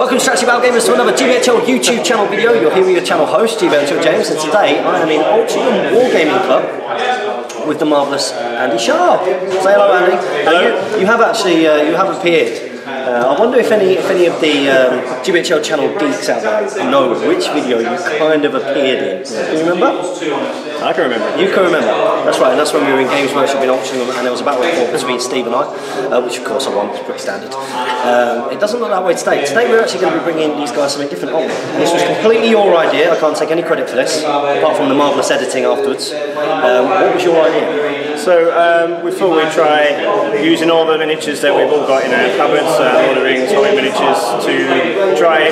Welcome Strategy Battle Gamers to another GBHL YouTube channel video. You're here with your channel host, GBHL James, and today I am in Altrincham Wargaming Club with the marvellous Andy Sharp. Say hello, Andy. Hello. You have actually you have appeared. I wonder if any of the GBHL channel geeks out there know which video you kind of appeared in. Can you remember? I can remember. You can remember. That's right, and that's when we were in Games Workshop in Altrincham, and there was a battle report between Steve and I, which of course I won, it's pretty standard. It doesn't look that way today. Today we're actually going to be bringing these guys something different on. And this was completely your idea. I can't take any credit for this, apart from the marvellous editing afterwards. What was your idea? So we thought we'd try using all the miniatures that we've all got in our cupboards, Lord of the Rings, Hobbit miniatures, to try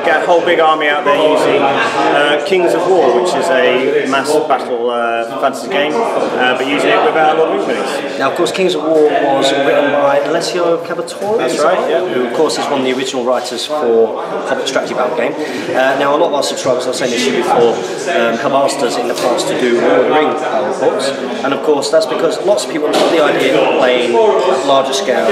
get a whole big army out there using Kings of War, which is a mass battle fantasy game, but using it with our Lord of the Rings minis. Now, of course, Kings of War was written by Alessio Cavatore. That's right, yeah. Who, of course, is one of the original writers for Hobbit Strategy Battle Game. Now, a lot of our subscribers, I was saying this to you before, have asked us in the past to do Lord of the Rings battle reports, and of course, that's because lots of people love the idea of playing a larger scale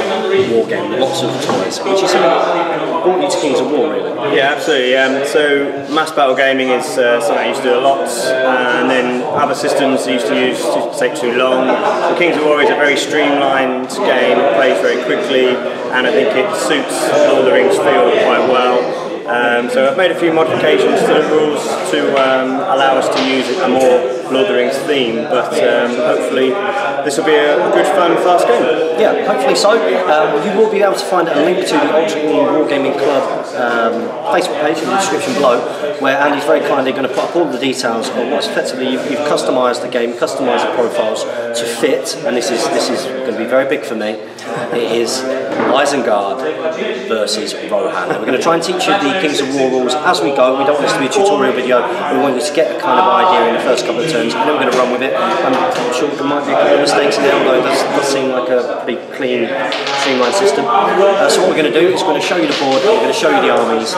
war game, lots of toys, which is something that brought you to Kings of War, really. Yeah, absolutely. So mass battle gaming is something I used to do a lot, and then other systems I used to use to take too long. The Kings of War is a very streamlined game, it plays very quickly, and I think it suits Lord of the Rings feel quite well. So I've made a few modifications to the rules to allow us to use a more Lord of the Rings theme, but hopefully this will be a good, fun, fast game. Yeah, hopefully so. You will be able to find a link to the Altrincham Wargaming Club Facebook page in the description below, where Andy's very kindly going to put up all the details on what's effectively you've customised the game, customised the profiles to fit, and this is going to be very big for me. It is Isengard versus Rohan. Now, we're going to try and teach you the Kings of War rules as we go. We don't want this to be a tutorial video. We want you to get a kind of idea in the first couple of turns, and then we're going to run with it. I'm sure there might be a couple of mistakes in there, although it does seem like a pretty clean, streamlined system. So what we're going to do is we're going to show you the board, we're going to show you the armies.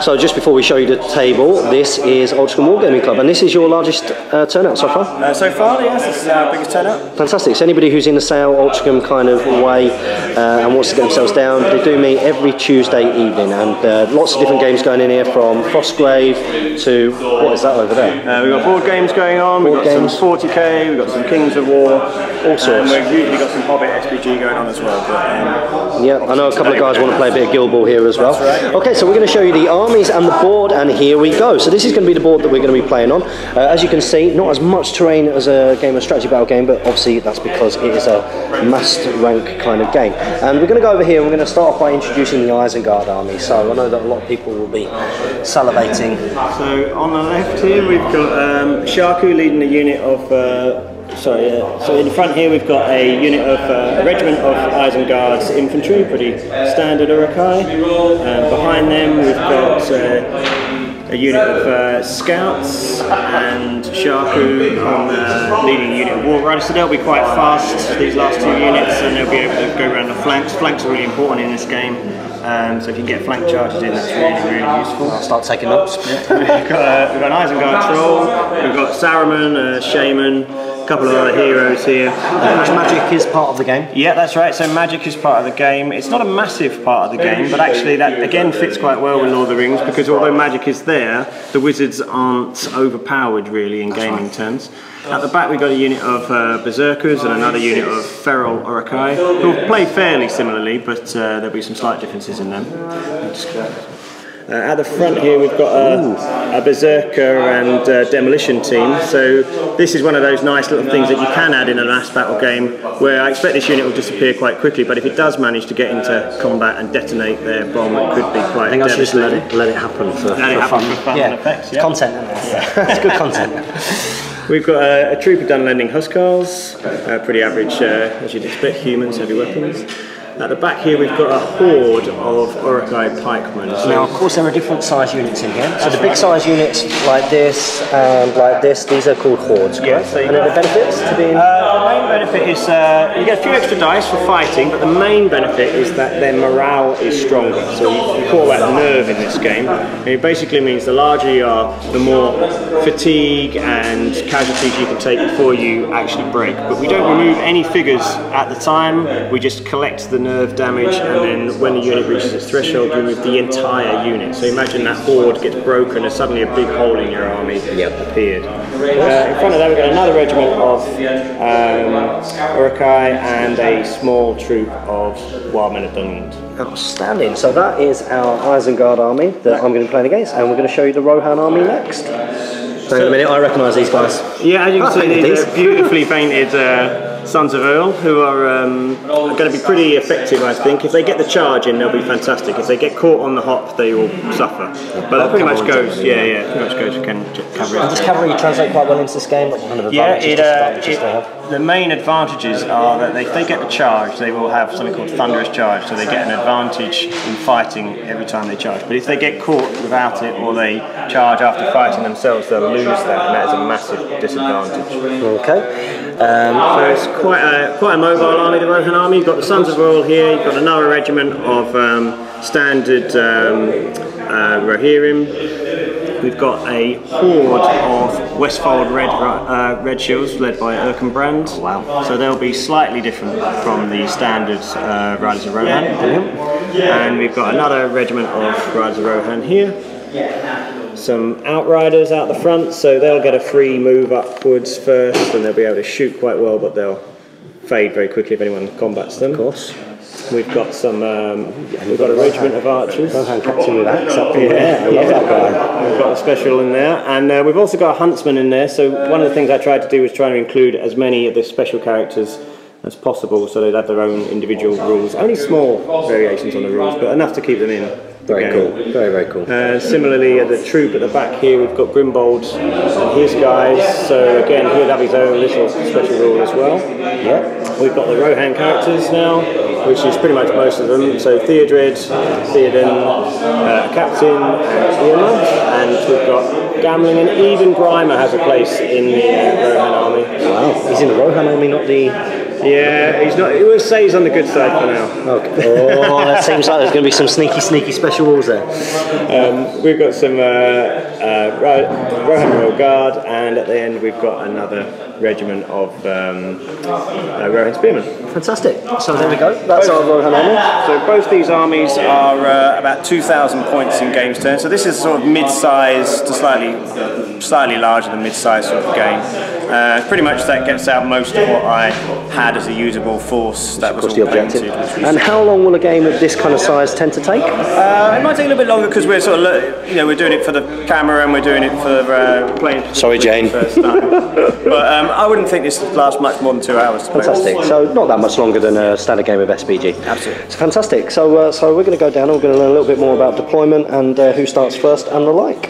So just before we show you the table, this is Altrincham Wargaming Club, and this is your largest turnout so far? So far, yes, this is our biggest turnout. Fantastic. So anybody who's in the Sale Altrincham kind of way and wants to get themselves down, they do meet every Tuesday evening, and lots of different games going in here, from Frostgrave to, what is that over there? We've got board games going on, we've got some 40k, we've got some Kings of War, all sorts. We've usually got some Hobbit SPG going on as well. But, yeah, I know a couple of guys want to play a bit of Guild Ball here as well. That's right. Okay, so we're going to show you the armies and the board, and here we go. So this is going to be the board that we're going to be playing on. As you can see, not as much terrain as a game of strategy battle game, but obviously that's because it is a massed rank kind of game. And we're going to go over here and we're going to start off by introducing the Isengard army. So I know that a lot of people will be salivating. So on the left here we've got Shaku leading a unit of so in the front here we've got a unit of a regiment of Isengard's infantry, pretty standard Urukai. Behind them we've got a unit of scouts, and Shaku on the leading unit of war riders. So they'll be quite fast, these last two units, and they'll be able to go around the flanks. Flanks are really important in this game. So if you can get flank charges in, that's really useful. I'll start taking notes. We've got an Isengard troll, we've got Saruman, Shaman, a couple of other heroes here. Magic is part of the game? Yeah, that's right, so magic is part of the game. It's not a massive part of the game, but actually that again fits quite well with Lord of the Rings, because although magic is there, the wizards aren't overpowered really in gaming terms. At the back we've got a unit of Berserkers and another unit of Feral Urukai, who play fairly similarly, but there'll be some slight differences in them. At the front here we've got a Berserker and Demolition team. So this is one of those nice little things that you can add in a mass battle game, where I expect this unit will disappear quite quickly, but if it does manage to get into combat and detonate their bomb, it could be quite devastating. I think I should just let it happen for fun. And effects, yeah. Content in there. Yeah. It's good content. We've got a troop of Dunlending Huskarls, pretty average, as you'd expect, humans, heavy weapons. At the back here we've got a horde of Urukai pikemen. Now of course there are different size units in here. So the big size units like this and like this, these are called hordes, correct? Yeah, so and the benefits to being... the main benefit is you get a few extra dice for fighting, but the main benefit is that their morale is stronger. So you call that nerve in this game. And it basically means the larger you are, the more fatigue and casualties you can take before you actually break. But we don't remove any figures at the time, we just collect the nerve nerve damage, and then when the unit reaches its threshold, you remove the entire unit. So imagine that board gets broken and suddenly a big hole in your army appeared. In front of that we've got another regiment of Urukai and a small troop of Wild Men of Dunland. Outstanding. So that is our Isengard army that I'm going to be playing against, and we're going to show you the Rohan army next. So in a minute, I recognise these guys. Yeah, as you can see, these are beautifully painted Sons of Earl, who are going to be pretty effective, I think. If they get the charge in, they'll be fantastic. If they get caught on the hop, they will suffer. But that pretty much goes, pretty much goes to cavalry. Does cavalry translate quite well into this game? What kind of advantages they have? The main advantages are that if they get the charge, they will have something called thunderous charge, so they get an advantage in fighting every time they charge. But if they get caught without it, or they charge after fighting themselves, they'll lose that, and that is a massive disadvantage. Okay. So it's quite a mobile army, the Rohan army. You've got the Sons of Earl here, you've got another regiment of standard Rohirrim. We've got a horde of Westfold red shields led by Erkenbrand. Oh, wow. So they'll be slightly different from the standard Riders of Rohan. And we've got another regiment of Riders of Rohan here. Some outriders out the front, so they'll get a free move upwards first, and they'll be able to shoot quite well, but they'll fade very quickly if anyone combats them. Of course. We've got we've got a regiment of archers. Rohan captain with axe up in there. I love that guy. We've got a special in there, and we've also got a huntsman in there. So one of the things I tried to do was try to include as many of the special characters as possible, so they'd have their own individual rules. Only small variations on the rules, but enough to keep them in. Very cool. Very, very cool. Similarly, at the troop at the back here, we've got Grimbold and his guys. So again, he'll have his own little special rule as well. Yeah. We've got the Rohan characters now, which is pretty much most of them. So Theodred, Theoden, Captain, and Irma. And we've got Gamling, and even Grimer has a place in the Rohan army. Wow. He's in the Rohan army, not the... Yeah, he's not. He will say he's on the good side for now. Okay. Oh, that seems like there's going to be some sneaky special rules there. We've got some Rohan Royal Guard, and at the end we've got another regiment of Rohan Spearmen. Fantastic. So there we go. That's our Rohan army. So both these armies are about 2,000 points in games turn. So this is sort of mid-size to slightly larger than mid-size sort of game. Pretty much that gets out most of what I had as a usable force. That was all the objective. painted. And how long will a game of this kind of size tend to take? It might take a little bit longer because we're sort of, we're doing it for the camera and we're doing it for playing. Sorry, Jane. First time. But I wouldn't think this would last much more than 2 hours. To fantastic. Play. So not that much longer than a standard game of SBG. Absolutely. It's fantastic. So we're going to go down and we're going to learn a little bit more about deployment and who starts first and the like.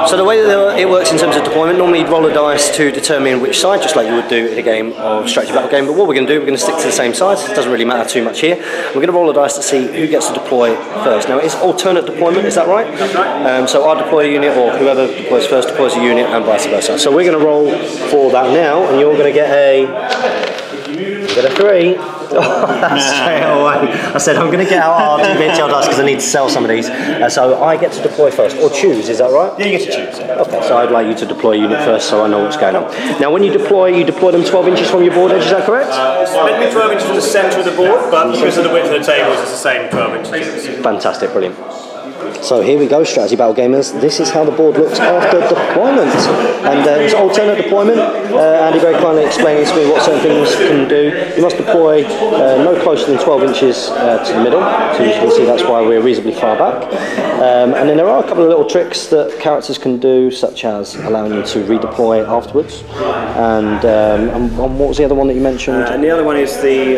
So the way that it works in terms of deployment, normally you'd roll a dice to determine which side, just like you would do in a game of strategy battle game. But what we're going to do, we're going to stick to the same sides. It doesn't really matter too much here. We're going to roll a dice to see who gets to deploy first. Now it's alternate deployment, is that right? That's right. So I deploy a unit, or whoever deploys first deploys a unit, and vice versa. So we're going to roll for that now, and you're going to get a 3. Oh, that's straight away. I said I'm going to get out our GBHL dice because I need to sell some of these. So I get to deploy first, or choose, is that right? Yeah, you get to choose. Yeah. Okay, so I'd like you to deploy a unit first so I know what's going on. Now when you deploy them 12 inches from your board edge, is that correct? It's meant to be 12 inches from the centre of the board, but because of the width of the tables, it's the same 12 inches. Fantastic, brilliant. So here we go, Strategy Battle Gamers. This is how the board looks after deployment. And it's alternate deployment. Andy very kindly explaining to me what certain things can do. You must deploy no closer than 12 inches to the middle. So you can see that's why we're reasonably far back. And then there are a couple of little tricks that characters can do, such as allowing you to redeploy afterwards. And what was the other one that you mentioned? And the other one is the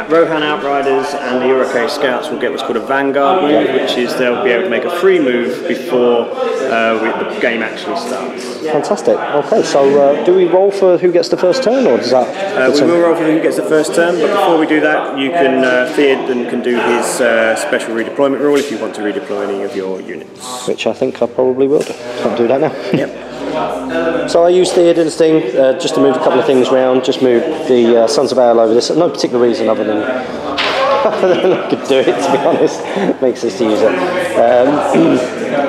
Rohan Outriders and the Urukai Scouts will get what's called a Vanguard move, which is they'll be able to make a free move before the game actually starts. Fantastic. Okay, so do we roll for who gets the first turn, or does that? We will roll for who gets the first turn, but before we do that, you can Theoden can do his special redeployment rule if you want to redeploy any of your units. Which I think I probably will do. Can't do that now. Yep. So I used Theoden's thing just to move a couple of things around, just move the Sons of Ale over this. No particular reason other than I could to do it, to be honest. Makes sense to use it.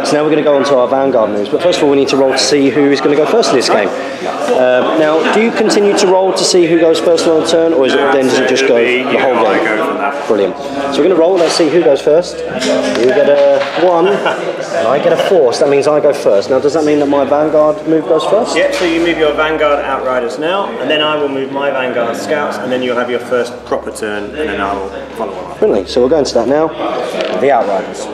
So now we're going to go on to our Vanguard moves, but first of all we need to roll to see who is going to go first in this game. Now, do you continue to roll to see who goes first on a turn, or is it, then does it just go the whole game? Brilliant. So we're going to roll, let's see who goes first. You get a 1, and I get a 4, so that means I go first. Now, does that mean that my Vanguard move goes first? Yep, so you move your Vanguard Outriders now, and then I will move my Vanguard Scouts, and then you'll have your first proper turn, and then I will follow on. Brilliant, so we'll go into that now. The Outriders.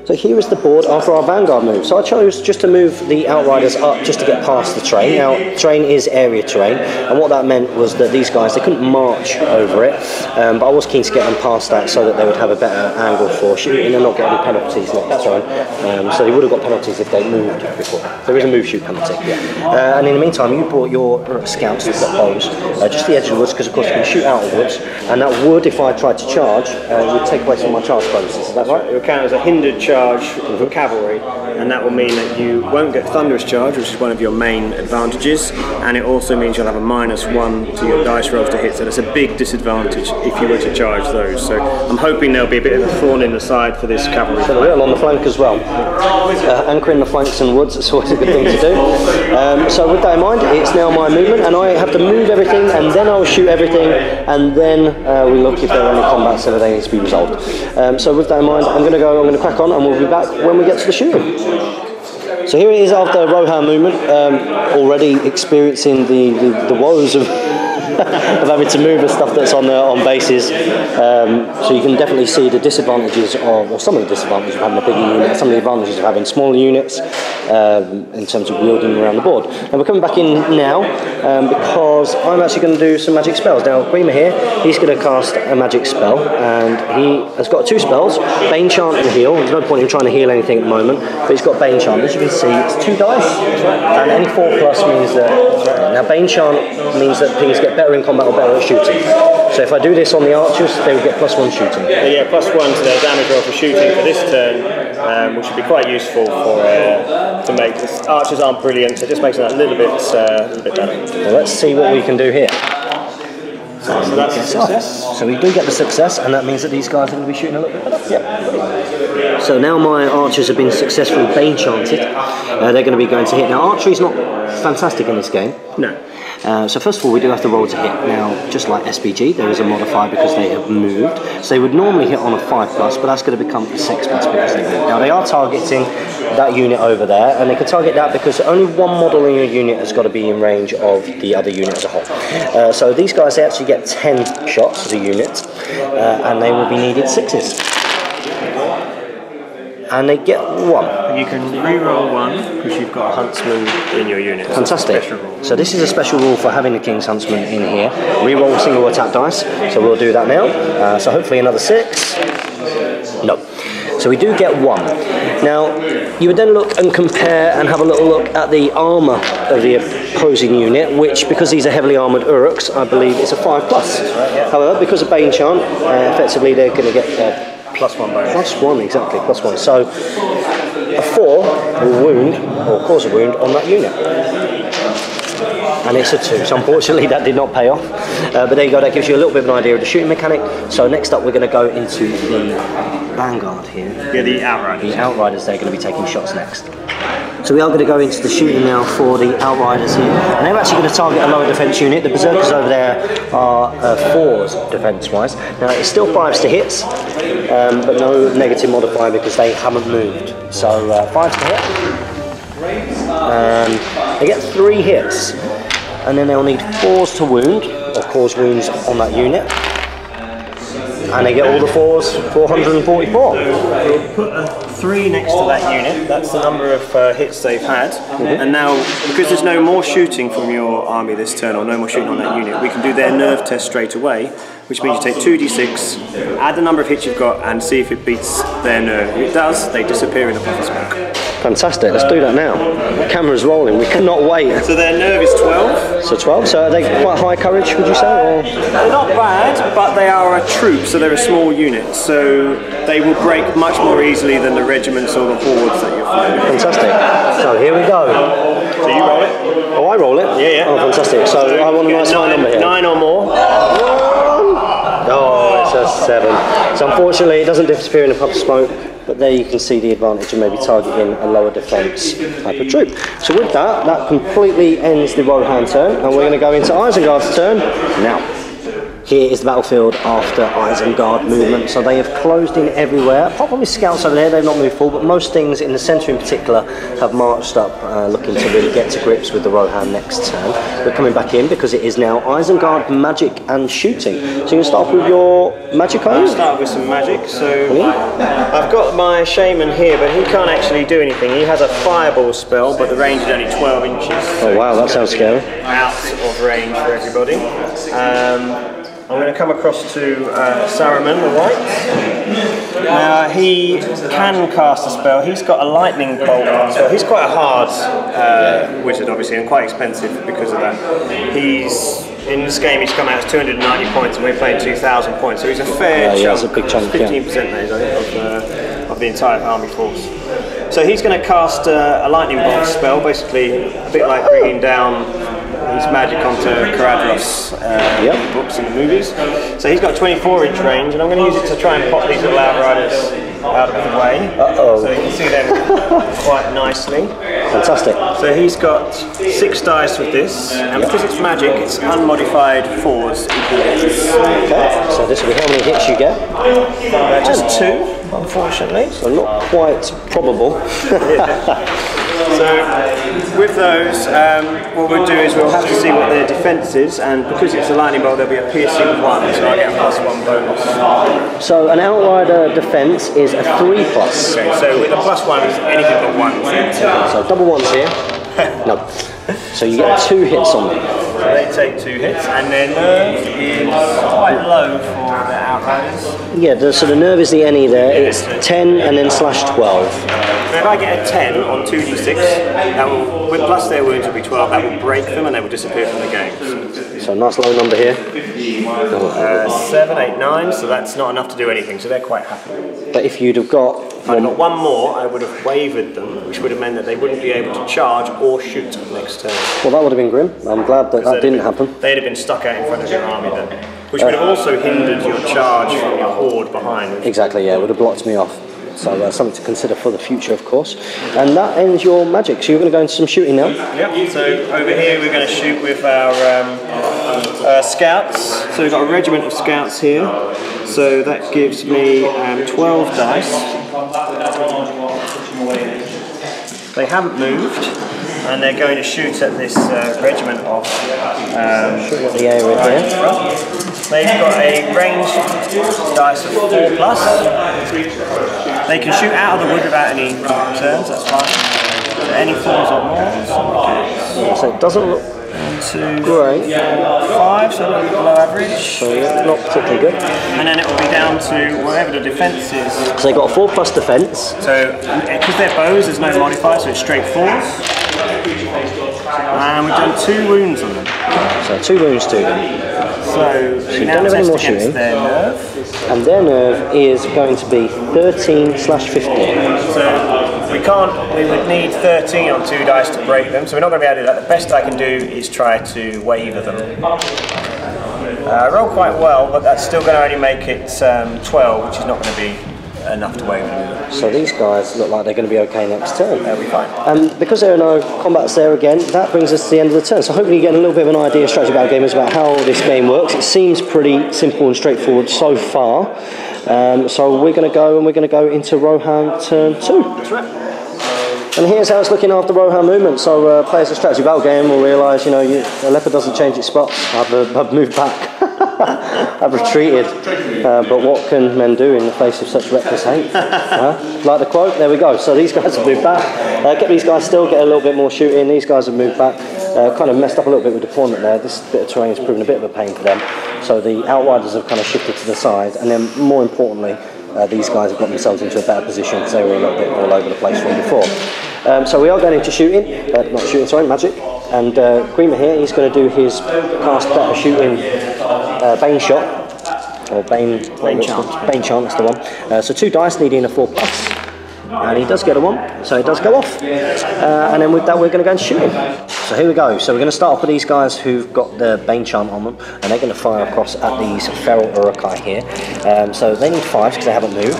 So here is the board after our Vanguard move. So I chose just to move the Outriders up just to get past the train. Now, terrain is area terrain, and what that meant was that these guys, they couldn't march over it, but I was keen to get them past that so that they would have a better angle for shooting and not get any penalties next turn. So they would have got penalties if they moved before. There is a move shoot penalty. And in the meantime, you brought your scouts who've got bows, just the edge of the woods, because of course you can shoot out of the woods, and that would, if I tried to charge, would take away some of my charge bonuses. Is that right? It will count as a hindered charge for cavalry, and that will mean that you won't get thunderous charge, which is one of your main advantages, and it also means you'll have a -1 to your dice rolls to hit, so that's a big disadvantage if you were to charge those. So I'm hoping there'll be a bit of a thorn in the side for this cavalry. So they're on the flank as well. Anchoring the flanks and woods, it's always a good thing to do. So with that in mind, it's now my movement, and I have to move everything, and then I'll shoot everything, and then we look if there are any combats that need to be resolved. So with that in mind, I'm going to crack on, and we'll be back when we get to the shooting. So here it is after Rohan movement, already experiencing the woes of of having to move the stuff that's on bases. So you can definitely see the disadvantages of, or some of the disadvantages of having a bigger unit, some of the advantages of having smaller units in terms of wielding around the board. And we're coming back in now because I'm actually going to do some magic spells. Now, Grima here, he's going to cast a magic spell, and he has got 2 spells, Bane Chant and Heal. There's no point in trying to heal anything at the moment, but he's got Bane Chant. As you can see, it's 2 dice, and any 4+ means that... Now, Bane Chant means that things get better in combat or better at shooting. So if I do this on the archers, they will get +1 shooting. Yeah, +1 to their damage roll for shooting for this turn, which would be quite useful for to make this. Archers aren't brilliant, so it just makes it a little bit better. Well, let's see what we can do here. So that's a success. So we do get the success, and that means that these guys are going to be shooting a little bit better. Yep. So now my archers have been successfully Bane Chanted. They're going to be going to hit. Now, archery is not fantastic in this game. No. So first of all, we do have to roll to hit. Now, just like SPG, there is a modifier because they have moved. So they would normally hit on a 5+, but that's going to become a 6+ because they moved. Now, they are targeting that unit over there, and they can target that because only one model in your unit has got to be in range of the other unit as a whole. So these guys, they actually get 10 shots as a unit, and they will be needed 6s. And they get 1. You can re-roll 1 because you've got a huntsman in your unit. Fantastic. So this is a special rule for having the King's Huntsman in here. Re-roll single attack dice. So we'll do that now. So hopefully another 6. No. So we do get 1. Now, you would then look and compare and have a little look at the armour of the opposing unit, which, because these are heavily armoured Uruks, I believe it's a 5+. However, because of Bane Chant, effectively they're going to get... +1 bonus. +1, exactly, +1. So a 4 will wound, or cause a wound, on that unit. And it's a 2, so unfortunately that did not pay off. But there you go, that gives you a little bit of an idea of the shooting mechanic. So next up we're going to go into the Vanguard here. Yeah, the Outriders. The Outriders, they're going to be taking shots next. So we are going to go into the shooting now for the Outriders here. And they're actually going to target a lower defence unit. The Berserkers over there are 4s defence-wise. Now it's still 5s to hits, but no negative modifier because they haven't moved. So 5s to hit. And they get 3 hits. And then they'll need 4s to wound, or cause wounds on that unit. And they get all the 4s, 444. We'll put a 3 next to that unit. That's the number of hits they've had. And now, because there's no more shooting from your army this turn, or no more shooting on that unit, we can do their nerve test straight away, which means you take 2d6, add the number of hits you've got, and see if it beats their nerve. If it does, they disappear in a puff of smoke. Fantastic, let's do that now. The camera's rolling, we cannot wait. So their nerve is 12. So 12, so are they quite high courage, would you say? Or? They're not bad, but they are a troop, so they're a small unit. So they will break much more easily than the regiments or the hordes that you're fighting. Fantastic. So here we go. So you roll it? Oh, I roll it? Yeah. Oh, fantastic. So I want a nice high number here. 9 or more. Oh, it's a 7. So unfortunately, it doesn't disappear in a puff of smoke, but there you can see the advantage of maybe targeting a lower defence type of troop. So with that, that completely ends the Rohan turn, and we're going to go into Isengard's turn now. Here is the battlefield after Isengard movement, so they have closed in everywhere. Probably scouts over there, they've not moved forward, but most things in the centre in particular have marched up, looking to really get to grips with the Rohan next turn. We're coming back in because it is now Isengard magic and shooting. So you can start off with your magic, are you? I'll start with some magic. So I've got my shaman here, but he can't actually do anything. He has a fireball spell, but the range is only 12 inches. So oh wow, that sounds scary. Out of range for everybody. I'm going to come across to Saruman, the white. Now he can cast a spell. He's got a lightning bolt spell. He's quite a hard wizard, obviously, and quite expensive because of that. In this game he's come out as 290 points, and we're playing 2,000 points, so he's a fair chunk. Yeah, it's a big chunk. 15% of the entire army force. So he's going to cast a lightning bolt spell, basically a bit like bringing down his magic onto Caradros books in the movies. So he's got 24-inch range, and I'm going to use it to try and pop these little outriders out of the way. So you can see them quite nicely. Fantastic. So he's got 6 dice with this, and because it's magic, it's unmodified 4s equal hits. Okay, so this will be how many hits you get? Just 2, unfortunately. So not quite probable. So with those, what we'll do is we'll have to see what their defence is, and because it's a lightning bolt, there'll be a piercing 1, so I get a +1 bonus. So an outrider defence is a 3+. Okay, so with a +1, it's anything but 1. So double 1s here. No. So you get 2 hits on them. So they take 2 hits, and their nerve is quite low for the outriders. Yeah, so the nerve is the NE there. It's 10 and then /12. So if I get a 10 on 2d6, that will, with plus their wounds will be 12, that will break them and they will disappear from the game. So nice low number here. 7, 8, 9, so that's not enough to do anything, so they're quite happy. But if you'd have got... If I'd got 1 more, I would have wavered them, which would have meant that they wouldn't be able to charge or shoot next turn. Well, that would have been grim. I'm glad that that didn't happen. They'd have been stuck out in front of your army then, which would have also hindered your charge from your horde behind. Exactly, yeah, it would have blocked me off. So something to consider for the future, of course. And that ends your magic. So you're going to go into some shooting now? Yep, so over here we're going to shoot with our scouts. So we've got a regiment of scouts here. So that gives me 12 dice. They haven't moved, and they're going to shoot at this regiment of the area there. They've got a range dice of 4+. They can shoot out of the wood without any turns, that's fine. So any 4s or more. So it doesn't look 1, 2, great. 5, so a little bit below average. So yeah, not particularly good. And then it will be down to whatever the defence is. So they've got a 4+ defence. So because they're bows, there's no modifier, so it's straight 4s. And we've done 2 wounds on them. So 2 wounds to them. So you don't have any more shooting. Their nerve. And their nerve is going to be 13/15. So we would need 13 on 2 dice to break them, so we're not going to be able to do that. The best I can do is try to waver them. I roll quite well, but that's still going to only make it 12, which is not going to be enough to waver them. So these guys look like they're going to be okay next turn. They'll be fine. And because there are no combats there again, that brings us to the end of the turn. So hopefully you get a little bit of an idea, strategy battle gamers, about how this game works. It seems pretty simple and straightforward so far. So we're going to go into Rohan turn 2. That's right. And here's how it's looking after Rohan movement. So players of strategy battle game will realise, you know, the leopard doesn't change its spots. I've moved back. I've retreated. But what can men do in the face of such reckless hate? Like the quote, there we go. So these guys have moved back. Get these guys still, get a little bit more shooting. These guys have moved back. Kind of messed up a little bit with deployment there. This bit of terrain has proven a bit of a pain for them. So the outriders have kind of shifted to the side. And then more importantly, these guys have got themselves into a better position because they were a little bit all over the place from before. So we are going into shooting, not shooting, sorry, magic. And Grima here, he's going to do his cast better shooting Bane shot. Or Bane Chant. Bane Chant, that's the one. So 2 dice needing a 4+. And he does get a 1, so it does go off. And then with that we're going to go into shooting. So here we go. So we're going to start off with these guys who've got the Bane Charm on them, and they're going to fire across at these Feral Urukai here. So they need 5 because they haven't moved.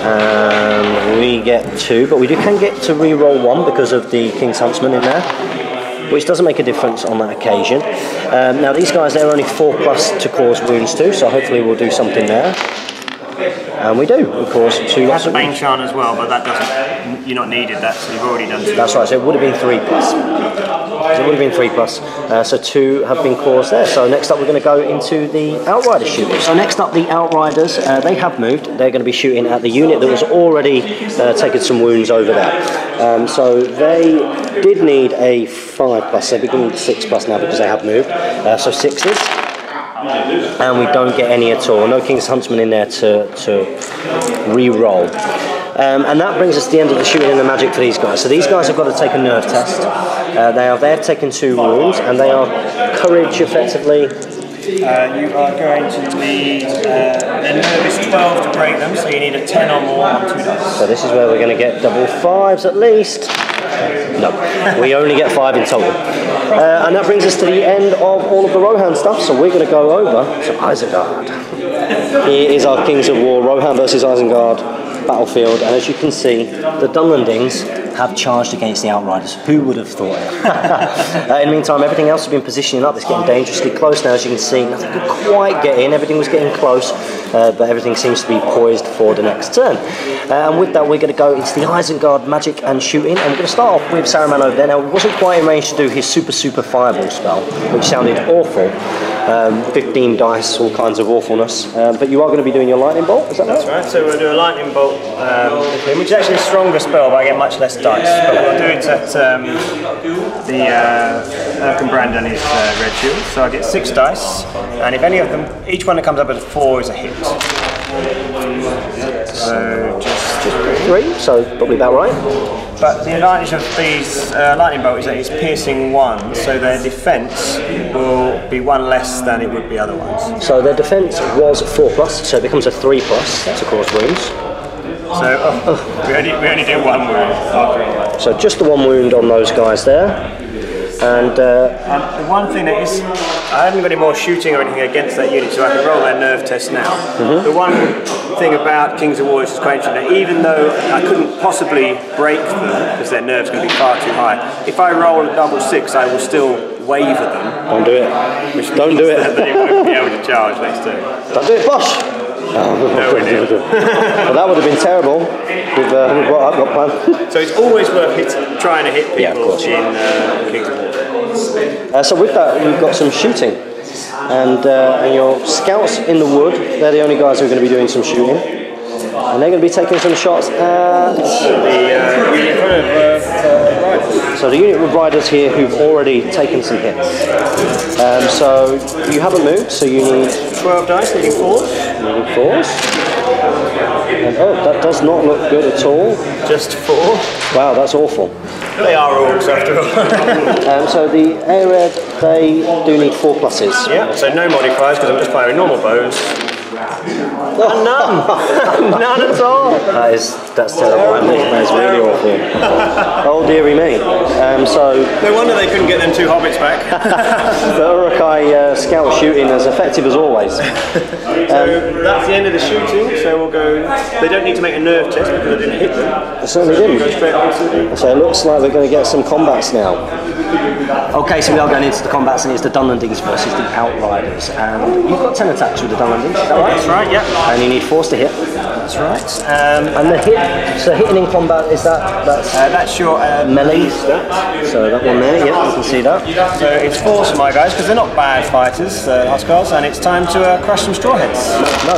And we get 2, but we can get to re-roll 1 because of the King's Huntsman in there, which doesn't make a difference on that occasion. Now these guys, they're only 4+ to cause wounds to, so hopefully we'll do something there. And we do, of course. 2 that's a Bane Charm as well, but that doesn't. You're not needed. That's you've already done 2. That's right. So it would have been 3+. So it would have been 3+. So 2 have been caused there. So next up, we're going to go into the Outrider shooting. So next up, the Outriders. They have moved. They're going to be shooting at the unit that was already taking some wounds over there. So they did need a 5+. They're beginning 6+ now because they have moved. So 6s. And we don't get any at all. No King's Huntsman in there to re-roll. And that brings us to the end of the shooting and the magic for these guys. So these guys have got to take a nerve test. They've taken 2 wounds, and they are courage effectively. You are going to need their nerve is 12 to break them, so you need a 10 or more on 2 dice. So this is where we're going to get double 5s at least. No, we only get 5 in total. And that brings us to the end of all of the Rohan stuff, so we're going to go over to Isengard. Here is our Kings of War, Rohan versus Isengard battlefield, and as you can see, the Dunlandings have charged against the Outriders. Who would have thought it? In the meantime, everything else has been positioning up. It's getting dangerously close now, as you can see. Nothing could quite get in. Everything was getting close, but everything seems to be poised for the next turn. And with that, we're going to go into the Isengard magic and shooting, and we're going to start off with Saruman over there. Now, he wasn't quite in range to do his super fireball spell, which sounded awful. 15 dice, all kinds of awfulness. But you are going to be doing your lightning bolt, is that right? That's right. So we'll do a lightning bolt, which is actually a stronger spell, but I get much less dice. But we'll do it at the Erkenbrand and his red shield. So I get 6 dice, and if any of them, each one that comes up at a 4 is a hit. So just 3, so probably about right. But the advantage of these lightning bolt is that it's piercing 1, so their defence will be 1 less than it would be otherwise. So their defence was 4+, so it becomes a 3+ to cause wounds. So we only do 1 wound after all that. So just the 1 wound on those guys there. And the one thing that is, I haven't got any more shooting or anything against that unit, so I can roll their nerve test now. The one thing about Kings of War is quite interesting, that even though I couldn't possibly break them, because their nerve's going to be far too high, if I roll a double 6, I will still waver them. Don't do it. Which Don't do it. That they won't be able to charge next turn. Don't do it, Bosh! Nowhere near. Well, that would have been terrible with what I've got planned. So it's always worth trying to hit people Yeah, of course. in Kings of War. So with that, we've got some shooting. And your scouts in the wood, they're the only guys who are going to be doing some shooting. And they're going to be taking some shots at The unit of riders. So the unit of riders here who've already taken some hits. So you haven't moved, so you need 12 dice, needing 4s. Needing 4s. And that does not look good at all. Just 4. Wow, that's awful. They are orcs after all. So the Airred, they do need 4 pluses. Yeah, so no modifiers because I'm just firing normal bows. And none! None at all! That's terrible. That is really awful. Oh dearie me. So no wonder they couldn't get them 2 hobbits back. the Urukai scout shooting as effective as always. So that's the end of the shooting, so we'll go. They don't need to make a nerve test because I didn't hit them. They certainly didn't. Go straight on to the... So it looks like we're going to get some combats now. Okay, so we are going into the combats, and it's the Dunlandings versus the Outriders. And you've got 10 attacks with the Dunlandings, is that right? That's right, yeah. And you need 4s to hit. That's right. And the hit, so hitting in combat, that's your melee stat. So that one there, yeah, you can see that. So it's 4s for my guys, because they're not bad fighters, Huskars, and it's time to crush some straw heads.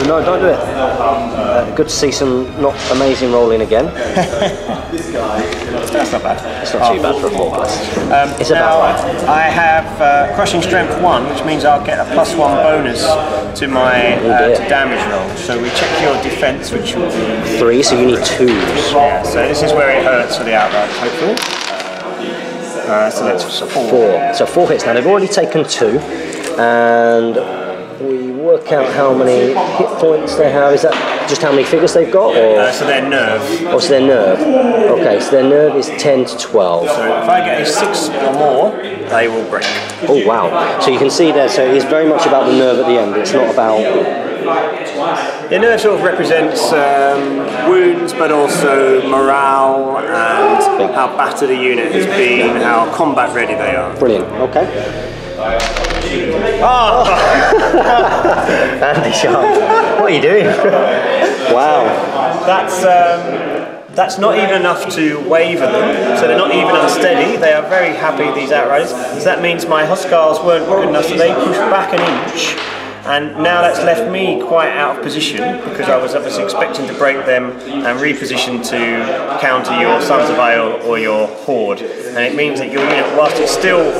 No, don't do it. Good to see some not amazing rolling again. That's not bad. It's not too bad for a 4+. It's about right. I have Crushing Strength 1, which means I'll get a +1 bonus to my to damage roll. So we check your defense, which will be 3, so you need 2s. Yeah, so this is where it hurts for the Outriders, hopefully. So that's 4. So 4 hits now. They've already taken 2, and we work out how many hit points they have. Is that just how many figures they've got? Or? So their nerve. Oh, so their nerve. Okay, so their nerve is 10 to 12. So if I get a 6 or more, they will break. Oh wow! So you can see there. So it's very much about the nerve at the end. It's not about. The nerve sort of represents wounds, but also morale and how battered a unit has been, how combat ready they are. Brilliant. Okay. Oh! Andy Sharp, what are you doing? Wow. That's not even enough to waver them, so they're not even unsteady. They are very happy, these Outriders. So that means my Huskars weren't good enough, so they pushed back an inch. And now that's left me quite out of position because I was obviously expecting to break them and reposition to counter your Sons of Ale or your Horde. And it means that your unit, whilst it's still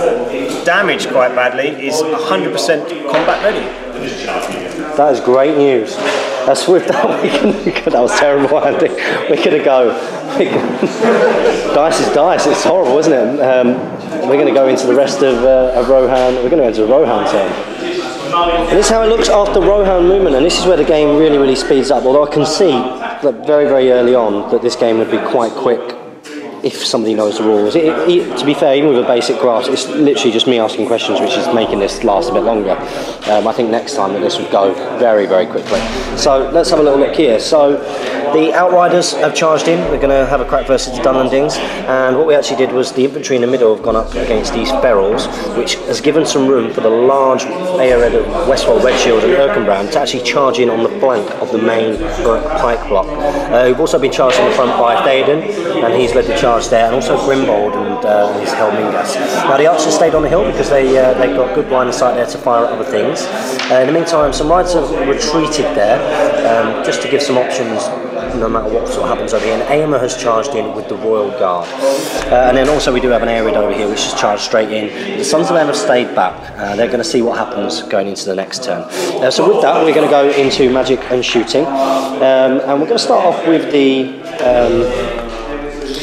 damaged quite badly, is 100% combat ready. That is great news. That's with that. That was terrible, Andy. We're going to go. Dice is dice. It's horrible, isn't it? We're going to go into the rest of Rohan. We're going to go into the Rohan turn. And this is how it looks after Rohan movement, and this is where the game really, really speeds up. Although I can see that very, very early on that this game would be quite quick if somebody knows the rules. To be fair, even with a basic grasp, it's literally just me asking questions, which is making this last a bit longer. I think next time that this would go very, very quickly. So let's have a little look here. So the Outriders have charged in. We're going to have a crack versus the Dunlandings, and what we actually did was the infantry in the middle have gone up against these ferals, which has given some room for the large Aered of Westfold, Redshield and Erkenbrand to actually charge in on the flank of the main pike block. We've also been charged on the front by Theoden, and he's led the charge there, and also Grimbold and his Helmingas. Now the archers stayed on the hill because they've got good line of sight there to fire at other things. In the meantime, some riders have retreated there just to give some options no matter what sort of happens over here. And Aomer has charged in with the Royal Guard. And then also we do have an Aerid over here which has charged straight in. The Sons of Ale have stayed back. They're going to see what happens going into the next turn. So with that we're going to go into magic and shooting. And we're going to start off with the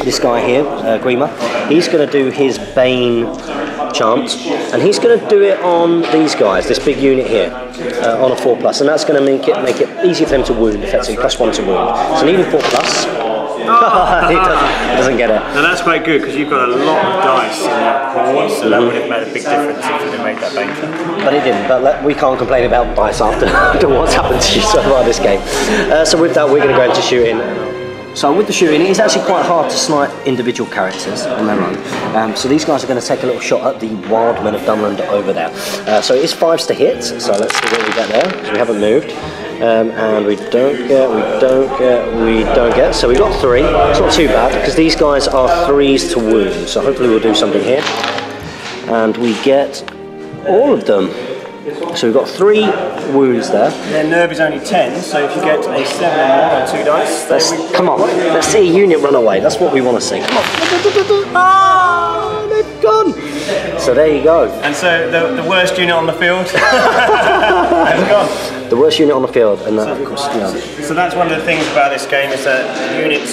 this guy here, Grima. He's going to do his Bane chant, and he's going to do it on these guys, this big unit here, on a 4+, and that's going to make it easier for them to wound, effectively, +1 to wound. So needing 4+. He doesn't get it. Now that's quite good because you've got a lot of dice in that horde, so that would have made a big difference if you'd have made that Bane chant. But it didn't, but we can't complain about dice after what's happened to you so far this game. So with that we're going to go into shooting. So with the shooting, it is actually quite hard to snipe individual characters on their own. So these guys are going to take a little shot at the wild men of Dunland over there. So it is 5s to hit, so let's see what we get there, because we haven't moved. And we don't get. So we've got 3. It's not too bad, because these guys are 3s to wound. So hopefully we'll do something here. And we get all of them. So we've got 3 wounds there. Their nerve is only 10, so if you get a 7 or more on 2 dice, come on, let's see a unit run away. That's what we want to see. Come on. Ah, they've gone. So there you go. And so the worst unit on the field has gone. The worst unit on the field, and that, of course, yeah. So that's one of the things about this game is that units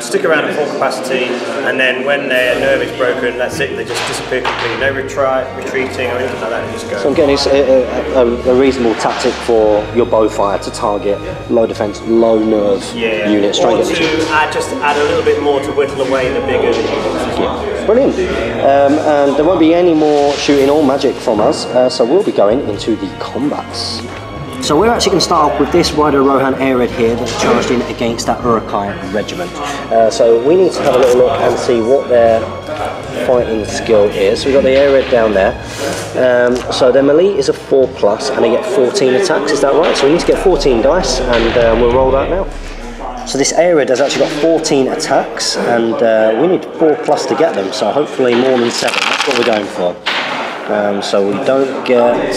stick around at full capacity, and then when their nerve is broken, that's it. They just disappear completely. No retreating or anything like that. They just go. So again, it's a reasonable tactic for your bow fire to target low defense, low nerve units. Or to add a little bit more to whittle away the bigger units. Yeah. Brilliant. And there won't be any more shooting or magic from us, so we'll be going into the combats. So we're actually going to start off with this rider Rohan Aerid here that's charged in against that Urukai regiment. So we need to have a little look and see what their fighting skill is. So we've got the Aerid down there. So their melee is a 4+, and they get 14 attacks, is that right? So we need to get 14 dice, and we'll roll that now. So this Aerid has actually got 14 attacks, and we need 4+ to get them, so hopefully more than 7. That's what we're going for. So we don't get...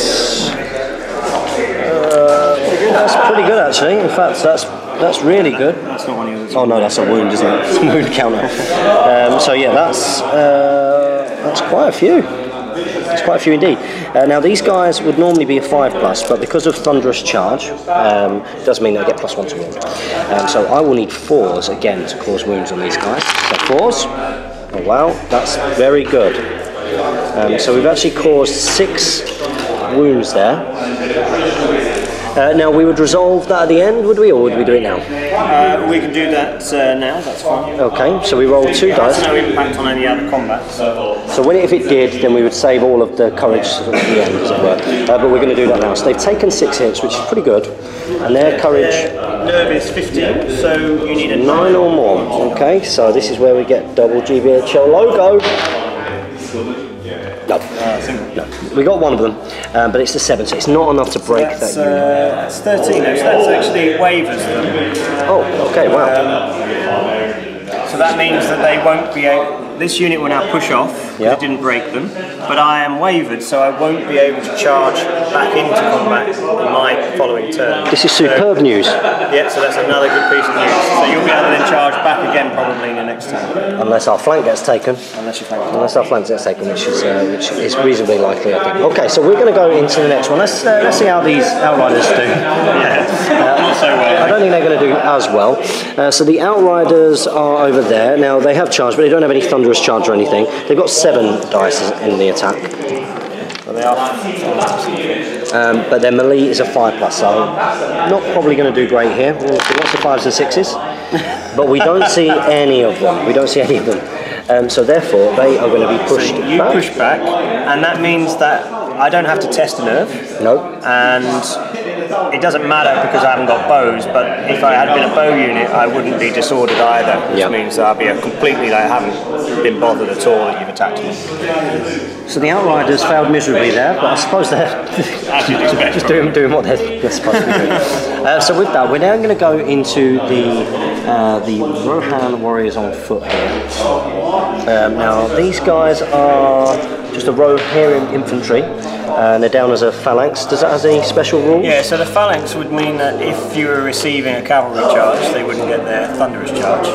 that's pretty good actually. In fact, that's really good. That's not one of yours. Oh no, that's a wound, isn't it? It's a wound counter. So yeah, that's quite a few. It's quite a few indeed. Now these guys would normally be a 5+, but because of Thunderous Charge, it does mean they get +1 to wound. So I will need 4s again to cause wounds on these guys. So 4s. Oh wow, that's very good. So we've actually caused 6 wounds there. Now we would resolve that at the end, would we, or would we do it now? We can do that now, that's fine. Okay, so we roll 2 dice. No impact on any other combat. So if it did, then we would save all of the courage at the end, as it were. But we're going to do that now. So they've taken 6 hits, which is pretty good. And their courage... Nerve is 15, so you need a 9 or more. Okay, so this is where we get double GBHL logo. No. No. We got one of them, but it's the 7, so it's not enough to break that unit. That's 13, so that's actually waivers them. Oh, okay, wow. So that means that they won't be able... This unit will now push off, because it didn't break them, but I am wavered, so I won't be able to charge back into combat in my following turn. This is superb news. Yeah, so that's another good piece of news. So you'll be able to then charge back again probably in the next turn. Unless our flank gets taken. Unless our flank gets taken, which is reasonably likely, I think. Okay, so we're going to go into the next one. Let's see how these Outriders do. Not so well. I don't think they're going to do as well. So the Outriders are over there. Now, they have charged, but they don't have any thunderous charge or anything. They've got 7 dice in the attack. Well, they are. But their melee is a 5+, so not probably going to do great here. We're going to see lots of 5s and 6s, but we don't see any of them. So therefore, they are going to be pushed back. You push back, and that means that I don't have to test a nerve. No. And it doesn't matter because I haven't got bows, but if I had been a bow unit, I wouldn't be disordered either, which means that I'll be completely, I haven't been bothered at all that you've attacked me. So the Outriders failed miserably there, but I suppose they're just doing what they're supposed to be doing. So with that, we're now going to go into the Rohan warriors on foot here. Now these guys are just a row here in infantry, and they're down as a phalanx. Does that have any special rules? Yeah, so the phalanx would mean that if you were receiving a cavalry charge, they wouldn't get their thunderous charge.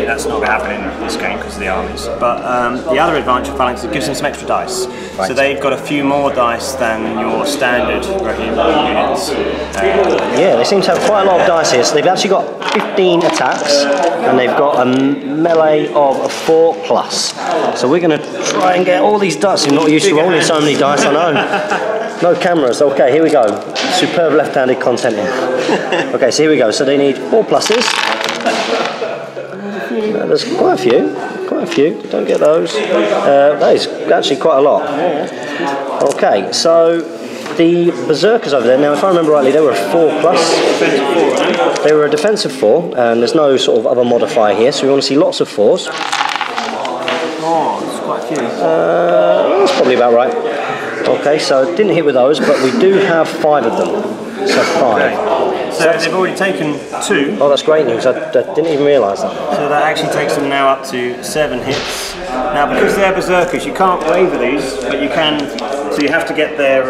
That's not going to happen in this game because of the armies. But the other advantage of phalanx is it gives them some extra dice. Right. So they've got a few more dice than your standard units. Yeah, they seem to have quite a lot of dice here. So they've actually got 15 attacks, and they've got a melee of a 4+. So we're going to try and get all these dice. I'm not used to rolling so many dice, I know. No cameras. Okay, here we go. Superb left-handed content here. Okay, so here we go. So they need 4+. There's quite a few. Don't get those. That is actually quite a lot. Okay, so the Berserkers over there, now if I remember rightly, they were a 4+. They were a defensive 4, and there's no sort of other modifier here, so we want to see lots of 4s. Oh, there's quite a few. That's probably about right. Okay, so didn't hit with those, but we do have 5 of them. So 5. Okay. So they've already taken 2. Oh, that's great news. I didn't even realise that. So that actually takes them now up to 7 hits. Now, because they're Berserkers, you can't waver these, but you can. So you have to get their.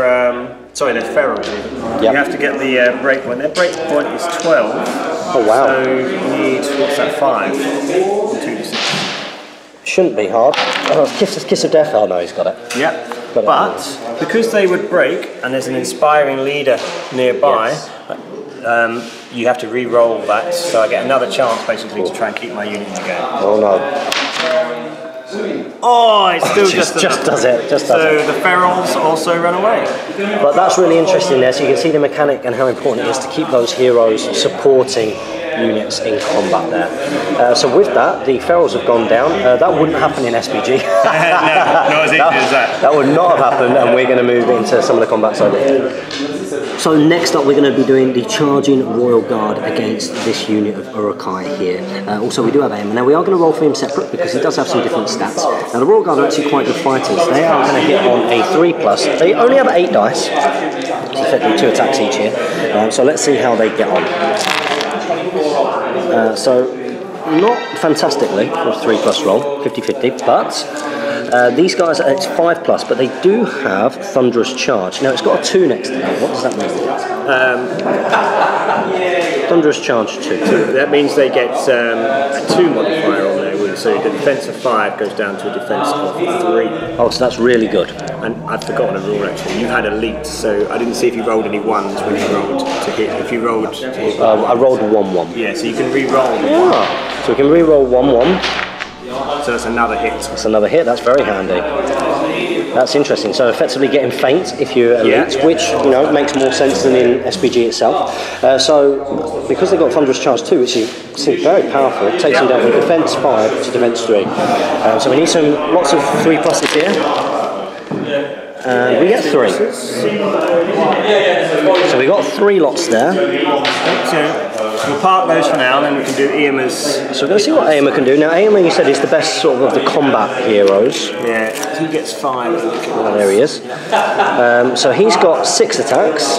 They're feral. Yep. You have to get the break point. Their break point is 12. Oh, wow. So you need, what's that, 5? 2d6. Shouldn't be hard. Oh, kiss of death. Oh, no, he's got it. Yeah. But because they would break, and there's an inspiring leader nearby, you have to re-roll that, so I get another chance basically to try and keep my unit in the game. Oh no. Oh, it still just does it. So the ferals also run away. But that's really interesting there, so you can see the mechanic and how important it is to keep those heroes supporting units in combat there. So with that, the ferals have gone down. That wouldn't happen in SBG. No, not as easy as that. That would not have happened, and we're going to move into some of the combats over here. So next up, we're going to be doing the charging Royal Guard against this unit of Urukai here. Also, we do have aim. Now, we are going to roll for him separate because he does have some different stats. Now, the Royal Guard are actually quite good fighters. They are going to hit on a 3+. They only have 8 dice. So effectively 2 attacks each here. So let's see how they get on. So not fantastically for a 3+ roll, 50-50, but these guys, it's 5+, but they do have Thunderous Charge. Now it's got a 2 next to that. What does that mean? Thunderous Charge 2. That means they get a 2 modifier on there. So the defense of 5 goes down to a defense of 3. Oh, so that's really good. And I'd forgotten a rule actually. You had elite, so I didn't see if you rolled any 1s when you rolled to hit. If you rolled to hit, I rolled 1-1. Yeah, so you can re-roll. Yeah. So we can re-roll 1-1. So that's another hit. That's another hit. That's very handy. That's interesting. So effectively getting feint if you're elite, which makes more sense than in SPG itself. So because they've got Thunderous Charge 2, which is very powerful, it takes them down from defense 5 to defense 3. So we need lots of 3+ here. And we get 3. So we got 3 lots there. So we'll park those for now, and then we can do Eomer's. So we're going to see what Eomer can do. Now Eomer, you said, is the best sort of the combat heroes. Yeah, he gets 5. Oh, there he is. So he's got 6 attacks,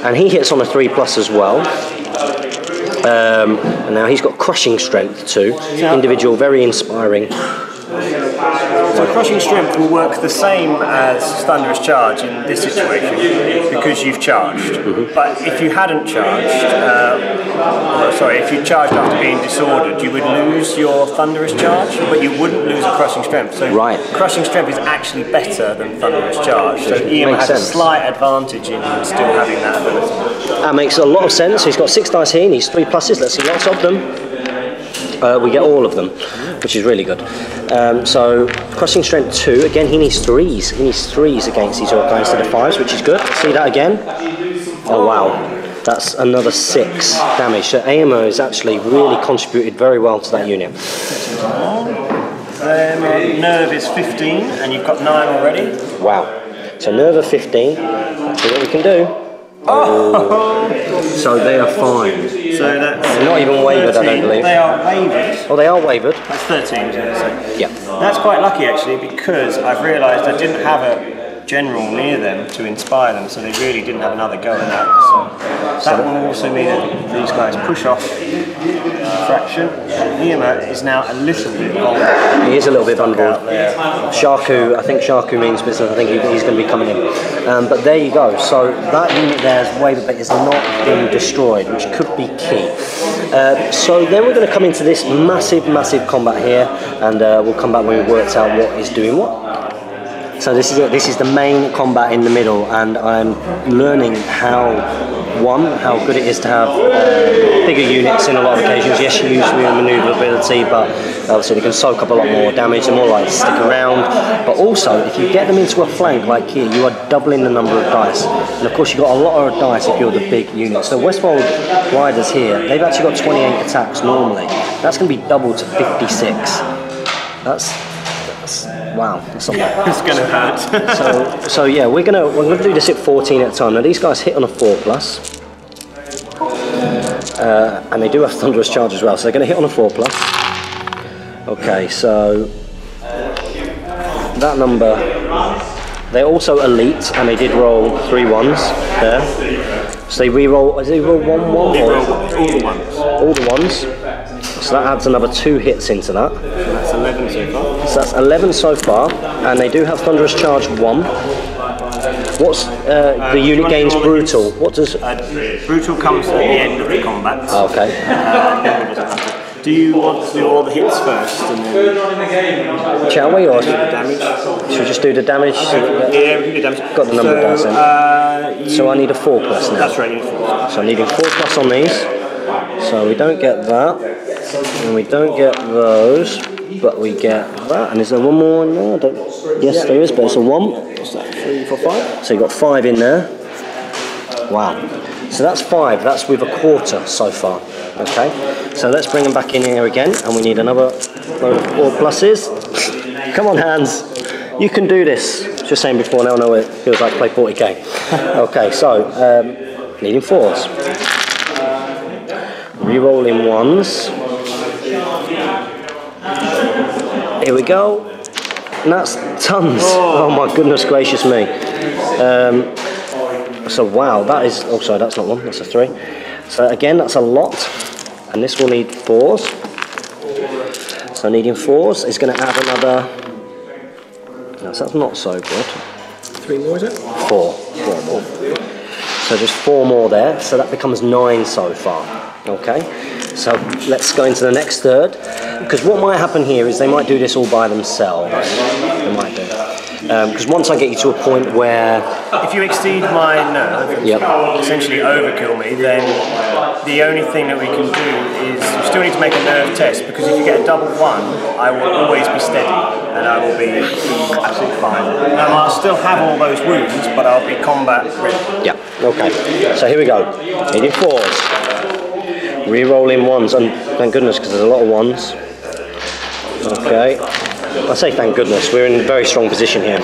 and he hits on a 3+ as well. And now he's got Crushing Strength too. Individual, very inspiring. So Crushing Strength will work the same as Thunderous Charge in this situation because you've charged. But if you hadn't charged, if you charged after being disordered, you would lose your Thunderous Charge, but you wouldn't lose a Crushing Strength. So Crushing Strength is actually better than Thunderous Charge. So Ian has a slight advantage in still having that ability. That makes a lot of sense. He's got 6 dice here, he needs 3+. Let's see lots of them. We get all of them, which is really good. So Crushing Strength 2, again he needs 3s. He needs 3s against these Orcs instead of 5s, which is good. See that again? Oh wow, that's another 6 damage. So Eomer has actually really contributed very well to that unit. Nerve is 15, and you've got 9 already. Wow. So Nerve of 15, let's see what we can do. Oh. So they are fine. So that's they're not even wavered, 13. I don't believe. They are wavered. Oh, they are wavered. That's 13, isn't it? So yeah. That's quite lucky actually, because I've realised I didn't have a general near them to inspire them, so they really didn't have another go at that. So that will also mean that these guys push off fraction. Eomer is now a little bit vulnerable. He is a little bit vulnerable. Sharku, I think Sharku means business. I think he's going to be coming in. But there you go. So that unit there is wavered, but is not being destroyed, which could be key. So then we're going to come into this massive combat here, and we'll come back when we've worked out what is doing what. So this is it. This is the main combat in the middle, and I'm learning how good it is to have bigger units in a lot of occasions. Yes, you use your manoeuvrability, but obviously they can soak up a lot more damage. They're more likely to stick around. But also, if you get them into a flank like here, you are doubling the number of dice. And of course, you've got a lot of dice if you're the big unit. So Westfold Riders here, they've actually got 28 attacks normally. That's going to be doubled to 56. Wow, that's a lot. It's going to hurt. so yeah, we're gonna do this at 14 at a time. Now these guys hit on a 4+, and they do have Thunderous Charge as well, so they're going to hit on a 4+. Okay, so that number. They're also elite, and they did roll 3 1s there. So they re-roll. Did they roll 1 1? They roll all the 1s. All the 1s. So that adds another 2 hits into that. So that's 11 so far. So that's 11 so far, and they do have Thunderous Charge 1. What's the unit gains Brutal? What does Brutal comes at the end of the combat. Oh, okay. Do you want to do all the hits first and then shall we, or damage? Should we just do the damage? Yeah, we can do damage. Got the number of dice in. So I need a 4+ now. That's right, you need 4. So I'm needing 4+ on these. So we don't get that, and we don't get those, but we get that. And is there one more in there? Yes, there is, but it's a 1. What's that? 3, 4, 5? So you got 5 in there. Wow. So that's 5. That's with a 1/4 so far. Okay. So let's bring them back in here again, and we need another load of 4+. Come on, Hans. You can do this. Just saying before now, I know it feels like play 40k. Okay. So needing 4s. Re-rolling 1s. Here we go. And that's tons. Oh my goodness gracious me. So wow, that is. Oh, sorry, that's not 1. That's a 3. So again, that's a lot. And this will need 4s. So needing 4s is going to add another. No, so that's not so good. 3 more, is it? 4 more. So just 4 more there. So that becomes 9 so far. Okay, so let's go into the next third, because what might happen here is they might do this all by themselves. They might do. Because once I get you to a point where... If you exceed my nerve, essentially overkill me, then the only thing that we can do is we still need to make a nerve test, because if you get a double 1, I will always be steady and I will be absolutely fine. I'll still have all those wounds, but I'll be combat ready. Yeah, okay. So here we go. Needing 4s. Re-rolling 1s, and thank goodness, because there's a lot of 1s. Okay. I say thank goodness, we're in a very strong position here.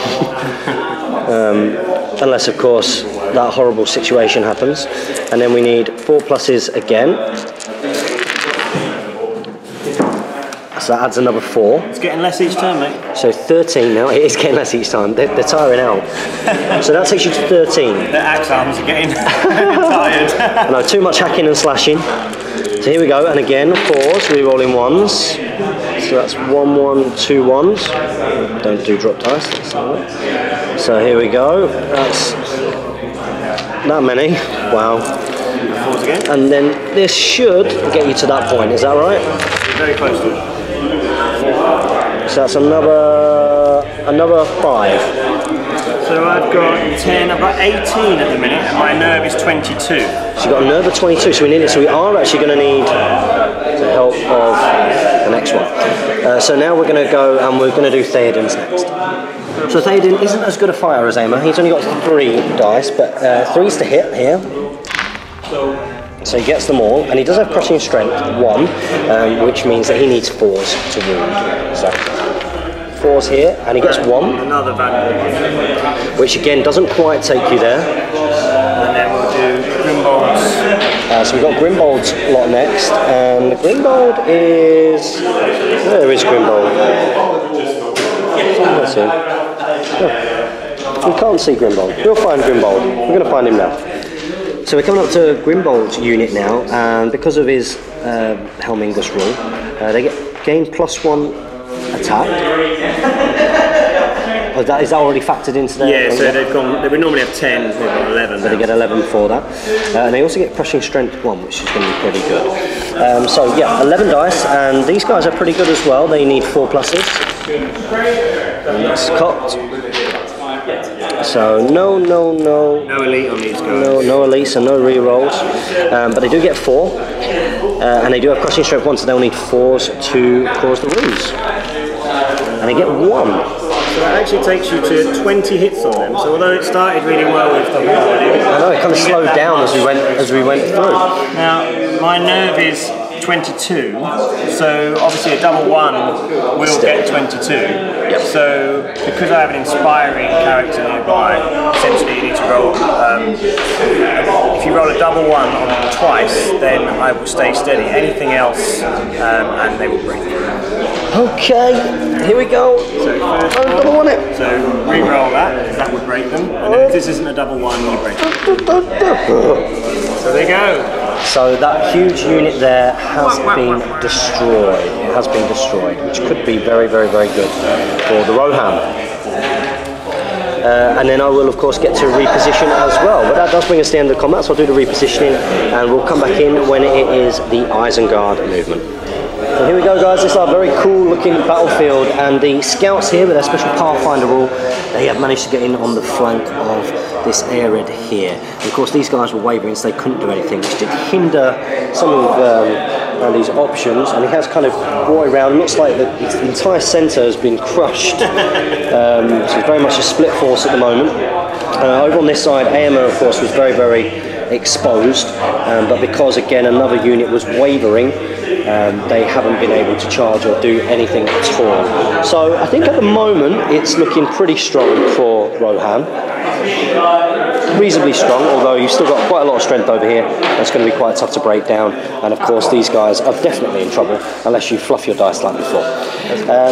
Unless, of course, that horrible situation happens. And then we need 4 pluses again. So that adds another 4. It's getting less each turn, mate. So 13 now. It is getting less each time. They're tiring out. So that takes you to 13. The axe arms are getting tired. I know, too much hacking and slashing. So here we go, and again, 4s, re-rolling 1s. So that's 1, 1, 2 1s. Don't do drop dice. So here we go. That's that many. Wow. 4s again. And then this should get you to that point. Is that right? Very close to it. So that's another 5. So I've got 10, I've got 18 at the minute, and my nerve is 22. So you've got a nerve of 22, so we need it. So we are actually going to need the help of the next one. So now we're going to go and we're going to do Theoden's next. So Theoden isn't as good a fighter as Aimer. He's only got 3 dice, but 3's to hit here. So he gets them all, and he does have crushing strength 1, which means that he needs 4s to wound. So 4s here, and he gets 1. Another valuable one. Which again doesn't quite take you there. And then we'll do Grimbold's. So we've got Grimbold's lot next, and the Grimbold is... Where is Grimbold? Somewhere soon. Oh. We can't see Grimbold. We'll find Grimbold. We're going to find him now. So we're coming up to Grimbold's unit now, and because of his Helmingus rule, they gain +1 attack. Is that already factored into their... Yeah, so they've gone, they would normally have 10, they've got 11 So they get 11 for that. And they also get crushing strength 1, which is going to be pretty good. So yeah, 11 dice, and these guys are pretty good as well. They need 4 pluses. And that's cocked. So no elite on these guys. No elites and no re-rolls. But they do get 4. And they do have crushing strength 1, so they'll need 4s to cause the wounds. And they get 1. So that actually takes you to 20 hits on them. So although it started really well with the wargaming, I know, it kind of slowed down as we went through. Now my nerve is 22, so obviously a double 1 will get 22. Yep. So because I have an inspiring character nearby, essentially you need to roll. If you roll a double 1 on them twice, then I will stay steady. Anything else, and they will break. Okay, here we go. So first double 1 it. So re-roll that would break them. And then if this isn't a double 1, you break them. So there you go. So that huge unit there has been destroyed. It has been destroyed, which could be very, very, very good for the Rohan. And then I will of course get to reposition as well. But that does bring us to the end of combat, so I'll do the repositioning and we'll come back in when it is the Isengard movement. So here we go guys, this is our very cool looking battlefield, and the scouts here with their special Pathfinder rule, they have managed to get in on the flank of this area here. And of course these guys were wavering, so they couldn't do anything, which did hinder some of Andy's options, and he has kind of brought it around. It looks like the entire centre has been crushed. So it's very much a split force at the moment. Over on this side, Aimer of course was very, very exposed, but because again another unit was wavering, they haven't been able to charge or do anything at all. So I think at the moment it's looking pretty strong for Rohan. Reasonably strong, although you've still got quite a lot of strength over here. That's going to be quite tough to break down, and of course these guys are definitely in trouble unless you fluff your dice like before.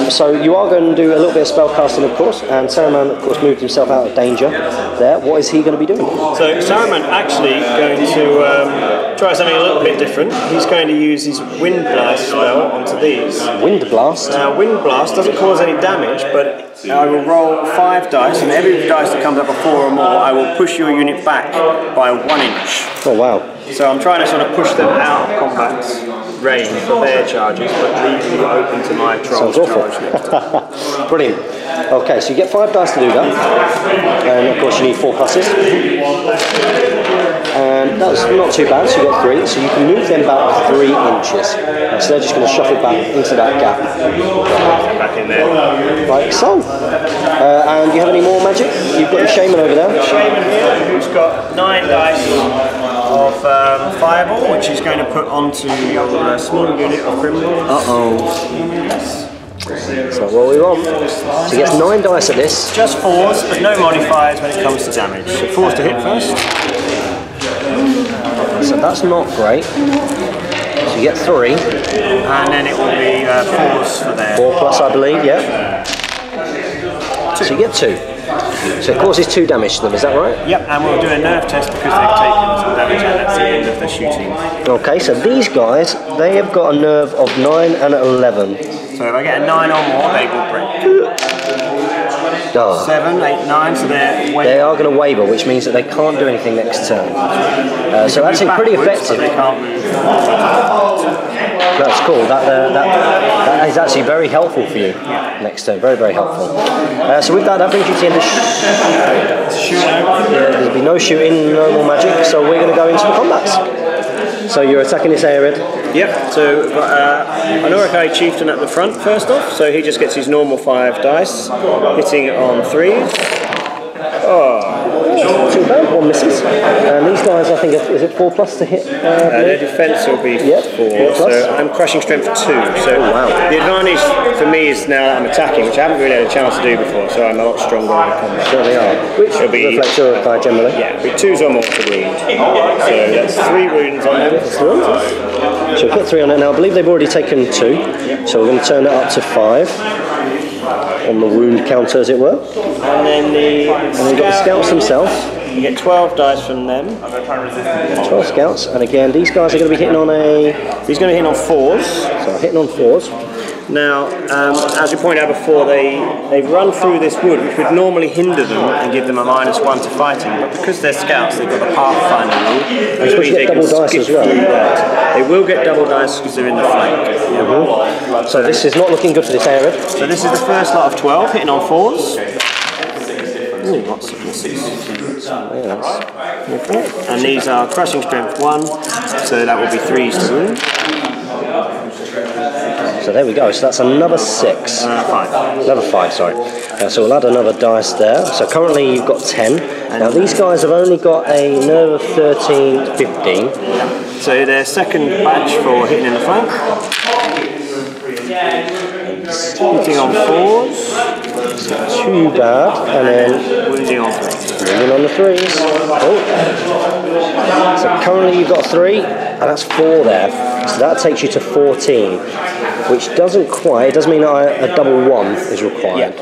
So you are going to do a little bit of spell casting of course, and Saruman of course moved himself out of danger there. What is he going to be doing? So Saruman actually going to try something a little bit different. He's going to use his Wind Blast spell onto these. Wind Blast? Now Wind Blast doesn't cause any damage, but I will roll 5 dice, and every dice that comes up a 4 or more, I will push your unit back by 1 inch. Oh wow. So I'm trying to sort of push them out of combat range for their charges, but leave them open to my troll's charge next time. Brilliant. Okay, so you get 5 dice to do that, and of course you need 4 pluses. And that's not too bad, so you've got 3, so you can move them back 3 inches. So they're just going to shuffle back into that gap. Back in there. Like so. And you have any more magic? You've got the Shaman over there. Shaman here, who's got 9 dice of Fireball, which he's going to put onto your small unit of Criminal. That's not what we want. So he gets 9 dice at this. Just 4s, but no modifiers when it comes to damage. So 4s to hit first. So that's not great. So you get 3. And then it will be 4s for there. 4 plus, I believe, yeah. 2. So you get 2. So it causes 2 damage to them, is that right? Yep, and we'll do a nerve test because they've taken some damage and that's the end of the shooting. Okay, so these guys, they have got a nerve of 9 and 11. So if I get a 9 or more, they will break. 7, 8, 9, so they are going to waver, which means that they can't do anything next turn. So actually pretty effective. They can't move. That's cool. That is actually very helpful for you next turn. Very, very helpful. So with that brings you to the end of there'll be no shooting, no more magic. So we're going to go into the combats. So you're attacking this area. Yep, so we've got an Orokai Chieftain at the front first off, so he just gets his normal 5 dice, hitting on 3s. Oh, too bad, 1 misses. And these guys, I think, is it 4 plus to hit? Their defense will be 4, so I'm crushing strength 2. So the advantage for me is now that I'm attacking, which I haven't really had a chance to do before, so I'm a lot stronger in combat. Certainly are. Which will be reflects your guy generally. Yeah, with 2s or more to wound. So that's 3 wounds on them. So we'll put 3 on it now. I believe they've already taken 2, so we're going to turn that up to 5 on the wound counter, as it were. And then you've got the scouts themselves. You get 12 dice from them. 12 scouts, and again, these guys are going to be hitting on He's going to hit on 4s. So hitting on 4s. Now, as we pointed out before, they run through this wood, which would normally hinder them and give them a -1 to fighting, but because they're scouts, they've got the Pathfinder rule, which means they can skip through that. They will get double dice because they're in the flank. So this is not looking good for this area. So this is the first lot of 12, hitting on 4s. Ooh, lots of misses. And these are crushing strength 1, so that will be 3s to wound. So there we go, so that's another 6. 5. Another 5, sorry. So we'll add another dice there. So currently you've got 10. Now these guys have only got a nerve of 13 to 15. So their second batch for hitting in the flank. Hitting on 4s. Too bad. And then wounding on 3s. Wounding on the 3s. Oh. So currently you've got 3, and that's 4 there. So that takes you to 14, which doesn't quite, it does mean that a double 1 is required.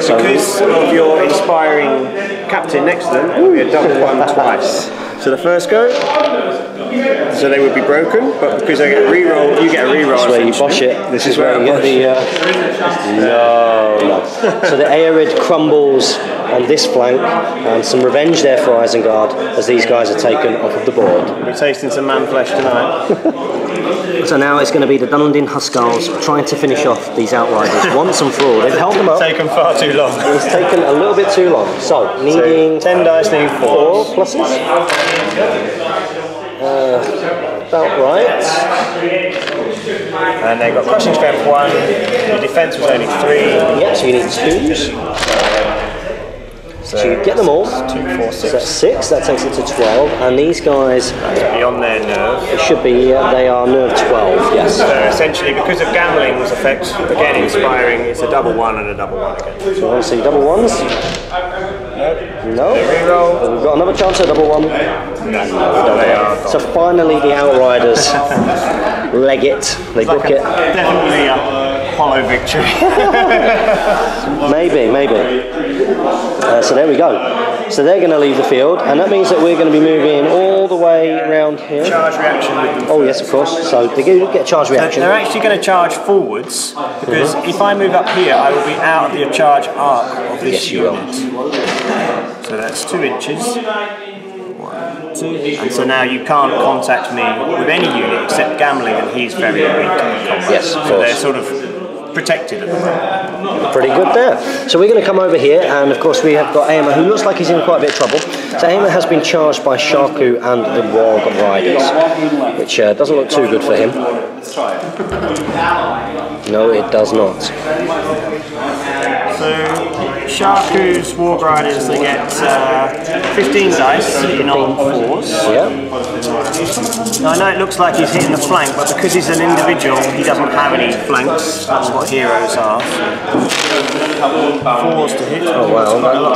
So because of your inspiring captain next to them, it will be a double 1 twice. So the first go, so they would be broken, but because I get a reroll, you get a reroll. This is where you bosh it. This is where you get the... No. So the Aerid crumbles on this flank, and some revenge there for Isengard as these guys are taken off of the board. We're tasting some man flesh tonight. So now it's going to be the Dunedin Huskars trying to finish off these Outriders once and for all. They've held them up. It's taken far too long. It's taken a little bit too long. So, needing 10 dice, needing 4 pluses. About right. And they've got crushing strength 1. The defense was only 3. Yep, so you need 2s. So you get them all. 2, 4, 6. So that's 6, that takes it to 12. And these guys... That's beyond their nerve. It should be, they are nerve 12, yes. So essentially, because of Gambling's effect, again inspiring, it's a double 1 and a double 1 again. So I want to see double 1s. No. Reroll. We've got another chance at double 1. No. So finally the Outriders leg it, they book it. Definitely a hollow victory. Maybe. So there we go. So they're going to leave the field, and that means that we're going to be moving all the way around here. Charge reaction with them. Oh yes, of course. So they get a charge reaction. They're actually going to charge forwards, because if I move up here, I will be out of the charge arc of this unit. So that's 2 inches. 1, 2. And so now you can't contact me with any unit except Gambling, and he's very weak. Yes, of course. So they're sort of protected at the moment. Pretty good there. So we're going to come over here, and of course we have got Aemma, who looks like he's in quite a bit of trouble. So Aemma has been charged by Sharku and the Warg Riders, which doesn't look too good for him. No, it does not. So Sharku's Warg Riders, they get 15 dice in on 4s. Yeah. Now, I know it looks like he's hitting the flank, but because he's an individual, he doesn't have any flanks. That's what heroes are. 4s to hit. Oh wow, that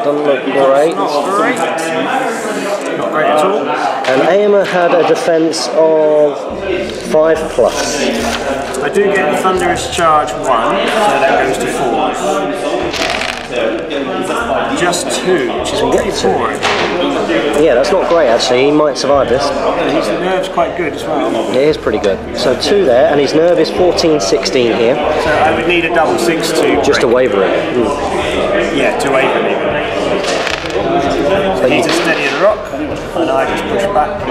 doesn't look great. Not great. Not great at all. And Aemma had a defense of 5+. I do get Thunderous Charge 1, so that goes to 4. Just 2, which is get 4. Yeah, that's not great actually. He might survive this. His nerve's quite good as well. It is pretty good. So 2 there, and his nerve is 14-16 here. So I would need a double 6 to just to waver it. Yeah, to waver it. So he's a steady as a rock, and I just push back.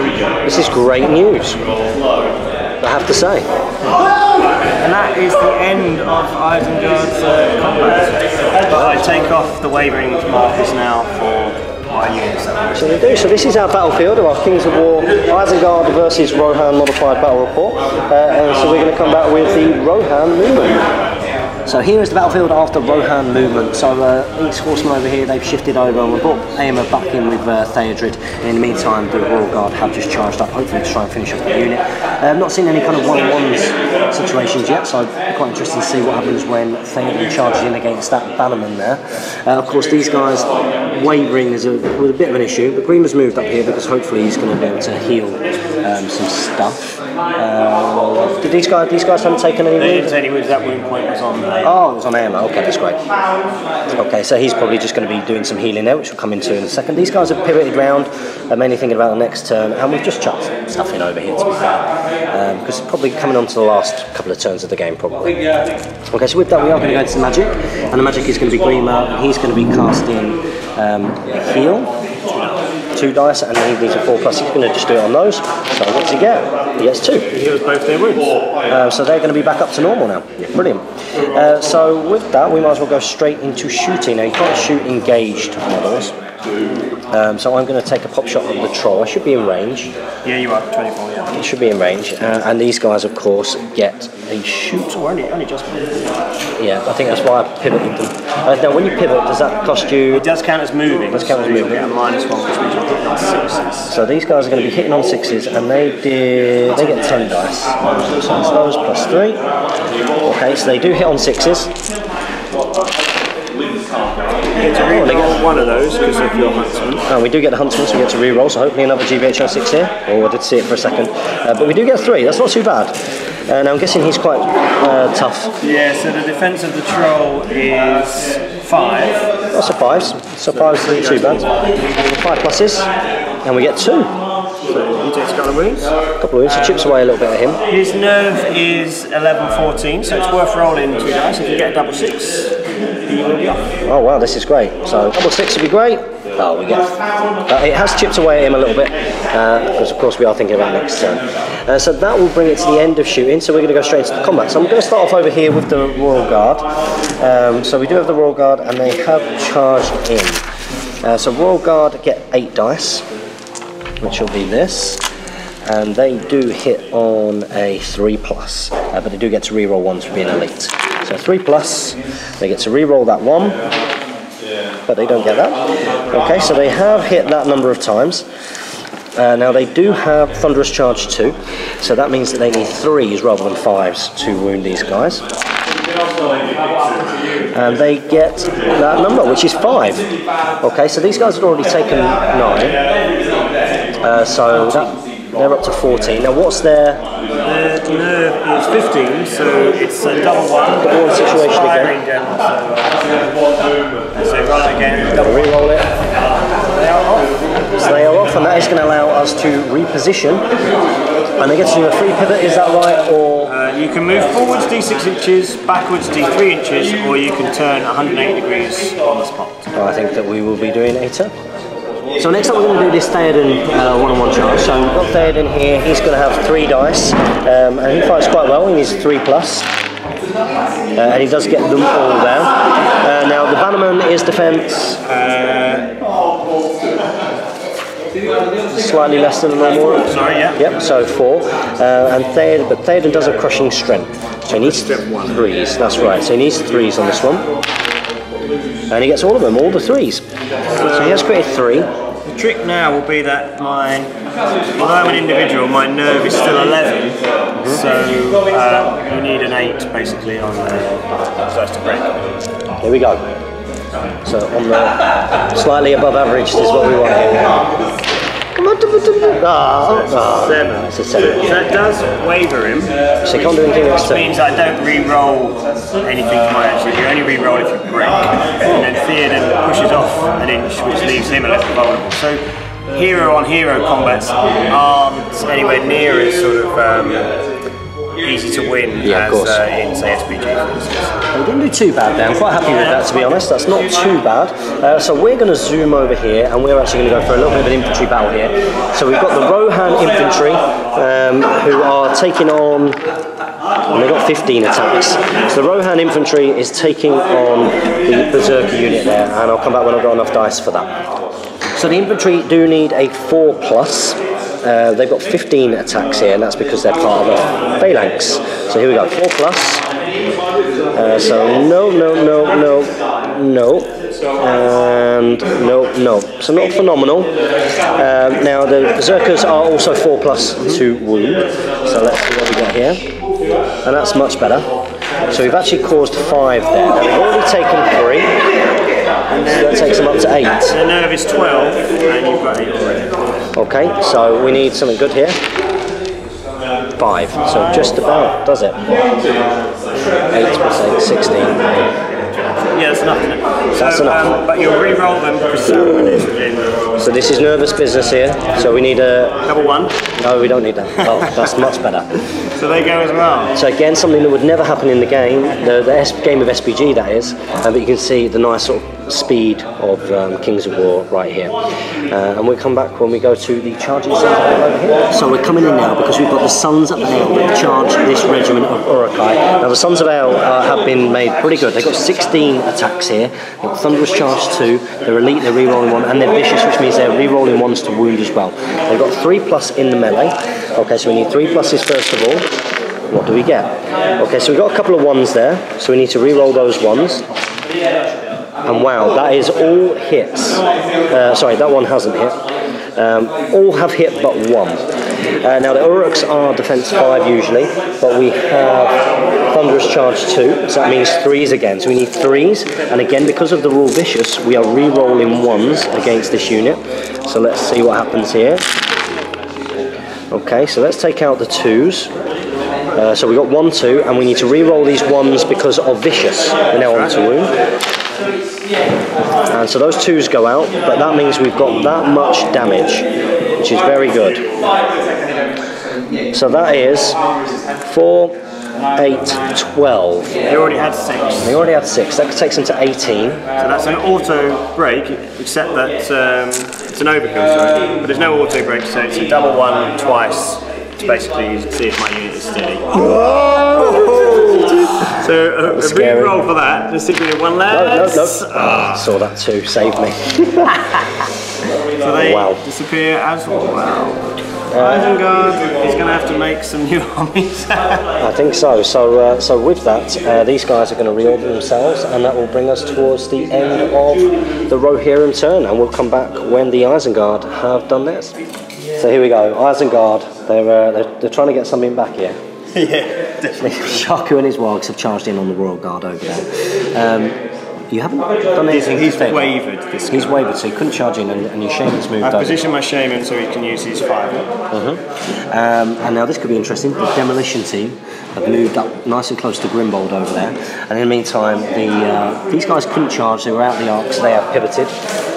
This is great news, I have to say. And that is the end of Isengard's combat. But I take off the wavering markers now for my units. So we do. So this is our battlefield of our Kings of War, Isengard versus Rohan modified battle report. And so we're going to come back with the Rohan movement. So here is the battlefield after Rohan movement. So each horseman over here, they've shifted over, and we brought Aemma back in with Theodred. In the meantime, the Royal Guard have just charged up, hopefully to try and finish off the unit. I've not seen any kind of one-on-ones situations yet, so I'm quite interested to see what happens when Theodred charges in against that bannerman there. Of course, these guys wavering is a bit of an issue, but Green's moved up here because hopefully he's going to be able to heal some stuff. Did these guys haven't taken any wounds? They didn't take any wounds. That wound point was on there. Oh, it was on Aemma. Okay, that's great. Okay, so he's probably just going to be doing some healing there, which we'll come into in a second. These guys have pivoted round, mainly thinking about the next turn, and we've just chucked stuff in over here to be fair, because it's probably coming on to the last couple of turns of the game, probably. Okay, so with that, we are going to go into the magic, and the magic is going to be Grima, and he's going to be casting heal. 2 dice, and he needs a 4+. He's going to just do it on those. So what's he get? He gets 2. He heals both their wounds. So they're going to be back up to normal now. Brilliant. So with that, we might as well go straight into shooting. Now you can't shoot engaged models. So I'm going to take a pop shot at the troll. I should be in range. Yeah, you are. 24, yeah. It should be in range. And these guys, of course, get a shoot. Oh, only just. Yeah, I think that's why I pivoted them. Now, when you pivot, does that cost you... It does count as moving. It does count as moving. Yeah, -1, which means you're hitting on 6s. So these guys are going to be hitting on 6s, and they get 10 dice. So it's those +3. Okay, so they do hit on 6s. You get to re-roll one of those because of your huntsman. And we do get the huntsman, so we get to re-roll, so hopefully another GBHL 6 here. Oh, I did see it for a second. But we do get 3, that's not too bad. Now I'm guessing he's quite tough. Yeah, so the defense of the troll is 5. That's a 5, so 5 isn't too bad. 5 pluses, and we get 2. So he takes a couple of wounds. A couple of wounds, so chips away a little bit at him. His nerve is 11-14, so it's worth rolling 2 dice. If you get a double 6, he will be off. Oh wow, this is great. So double 6 would be great. Oh, we get it has chipped away at him a little bit, because of course we are thinking about next turn. So that will bring it to the end of shooting, so we're going to go straight into the combat. So I'm going to start off over here with the Royal Guard. So we do have the Royal Guard, and they have charged in. So Royal Guard get 8 dice, which will be this. And they do hit on a 3+, but they do get to re-roll 1s for being elite. So 3+, they get to re-roll that 1, but they don't get that. Okay, so they have hit that number of times. Now they do have Thunderous Charge 2, so that means that they need 3s rather than 5s to wound these guys. And they get that number, which is 5. Okay, so these guys had already taken 9. So they're up to 14. Now what's their... nerve is 15, so it's a double 1. Double 1 situation again. So roll it again. Double re-roll it. So they are off, and that is going to allow us to reposition. And they get to do a free pivot, is that right? Or you can move forwards D6 inches, backwards D3 inches, or you can turn 180 degrees on the spot. I think that we will be doing a turn. So next up we're going to do this Theoden one-on-one charge. So we've got Theoden here, he's going to have 3 dice, and he fights quite well, he needs 3+. And he does get them all down. Now the Bannerman is defense. Slightly less than the normal. Sorry, yeah. Yep, so 4. And but Theoden does have crushing strength. So he needs 3s, that's right. So he needs 3s on this one. And he gets all of them, all the 3s. So he has created 3. The trick now will be that although I'm an individual, my nerve is still 11, so you need an 8 basically on the first to break. Here we go. So on the slightly above average is what we want here. It's a 7. That does waver him. So you can't do anything else. Which means I don't re-roll anything to my action. You only re-roll if you break. And then Theoden pushes off an inch, which leaves him a little vulnerable. So hero-on-hero combats aren't anywhere near as sort of easy to win as in, say, SPG, for instance. We didn't do too bad there. I'm quite happy with that, to be honest. That's not too bad. So we're going to zoom over here, and we're actually going to go for a little bit of an infantry battle here. So we've got the Rohan infantry, who are taking on... And they've got 15 attacks. So the Rohan infantry is taking on the Berserker unit there, and I'll come back when I've got enough dice for that. So the infantry do need a 4+. They've got 15 attacks here, and that's because they're part of a phalanx. So here we go, 4+. So no, and no. So not phenomenal. Now the Berserkers are also 4+ to wound. So let's see what we got here. And that's much better. So we've actually caused 5 there. Now they've already taken 3. So that takes them up to 8. The nerve is 12, and you've got 8 already. Okay, so we need something good here. 5, so just about does it. 8 plus 8, 16. Yeah, that's enough, isn't it? So, that's enough. But you'll re-roll them because so this is nervous business here. So we need a... Double 1? No, we don't need that. Oh, that's much better. So they go as well. So again, something that would never happen in the game, the game of SPG that is, but you can see the nice sort of speed of Kings of War right here. And we'll come back when we go to the charging Sons of Ale over here. So we're coming in now because we've got the Sons of Ale that charge this regiment of Uruk-hai. Now the Sons of Ale have been made pretty good. They've got 16 attacks here. They've got Thunderous Charge 2, they're elite, they're re-rolling 1, and they're vicious, which means they're re-rolling 1s to wound as well. They've got 3+ in the melee. Okay, so we need 3+ first of all. What do we get? Okay, so we've got a couple of 1s there, so we need to re-roll those 1s. And wow, that is all hits. Sorry, that one hasn't hit. All have hit but 1. Now the Uruks are defense 5 usually, but we have Thunderous Charge 2, so that means 3s again. So we need 3s, and again because of the rule vicious, we are re-rolling 1s against this unit. So let's see what happens here. Okay, so let's take out the 2s. So we've got 1, 2, and we need to re-roll these 1s because of vicious. We're now on to wound. And so those 2s go out, but that means we've got that much damage, which is very good. So that is 4, 8, 12. They already had 6. They already had 6. That takes them to 18. So that's an auto break, except that it's an overkill, sorry. But there's no auto break, so it's a double 1 twice. To basically see if my unit is steady. So a re-roll for that. Just simply 1 less. No. Saw that too. Saved me. So they disappear as well. Isengard is going to have to make some new armies. I think so. So with that, these guys are going to reorder themselves, and that will bring us towards the end of the Rohirrim turn, and we'll come back when the Isengard have done theirs. So here we go, Isengard. They're trying to get something back here. Yeah, definitely. Shaku and his wargs have charged in on the Royal Guard over there. You haven't done anything. He's wavered. He's wavered, so he couldn't charge in, and your Shaman's moved over. I've positioned my Shaman so he can use his 5. And now this could be interesting. The demolition team have moved up nice and close to Grimbold over there. And in the meantime, these guys couldn't charge. They were out the arc, so they have pivoted.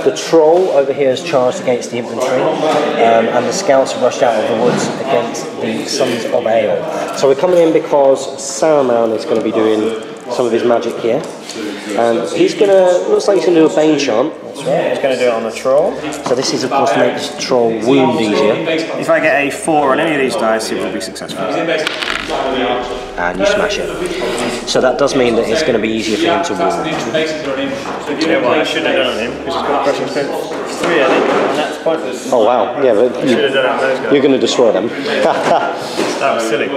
The troll over here has charged against the infantry, and the scouts have rushed out of the woods against the Sons of Ale. So we're coming in because Saruman is going to be doing some of his magic here. And he's gonna, looks like he's gonna do a Bane chant. That's right, he's going to do it on the troll. So this is of course to make this troll wound easier. If I get a 4 on any of these dice, it will be successful. And you smash it. So that does mean that it's going to be easier for him to wound. You know what I should have done on him, because he's got crushing strength 3, I think, and that's pointless. Oh wow, yeah, but Should have done it on those guys. you're going to destroy them. That was silly.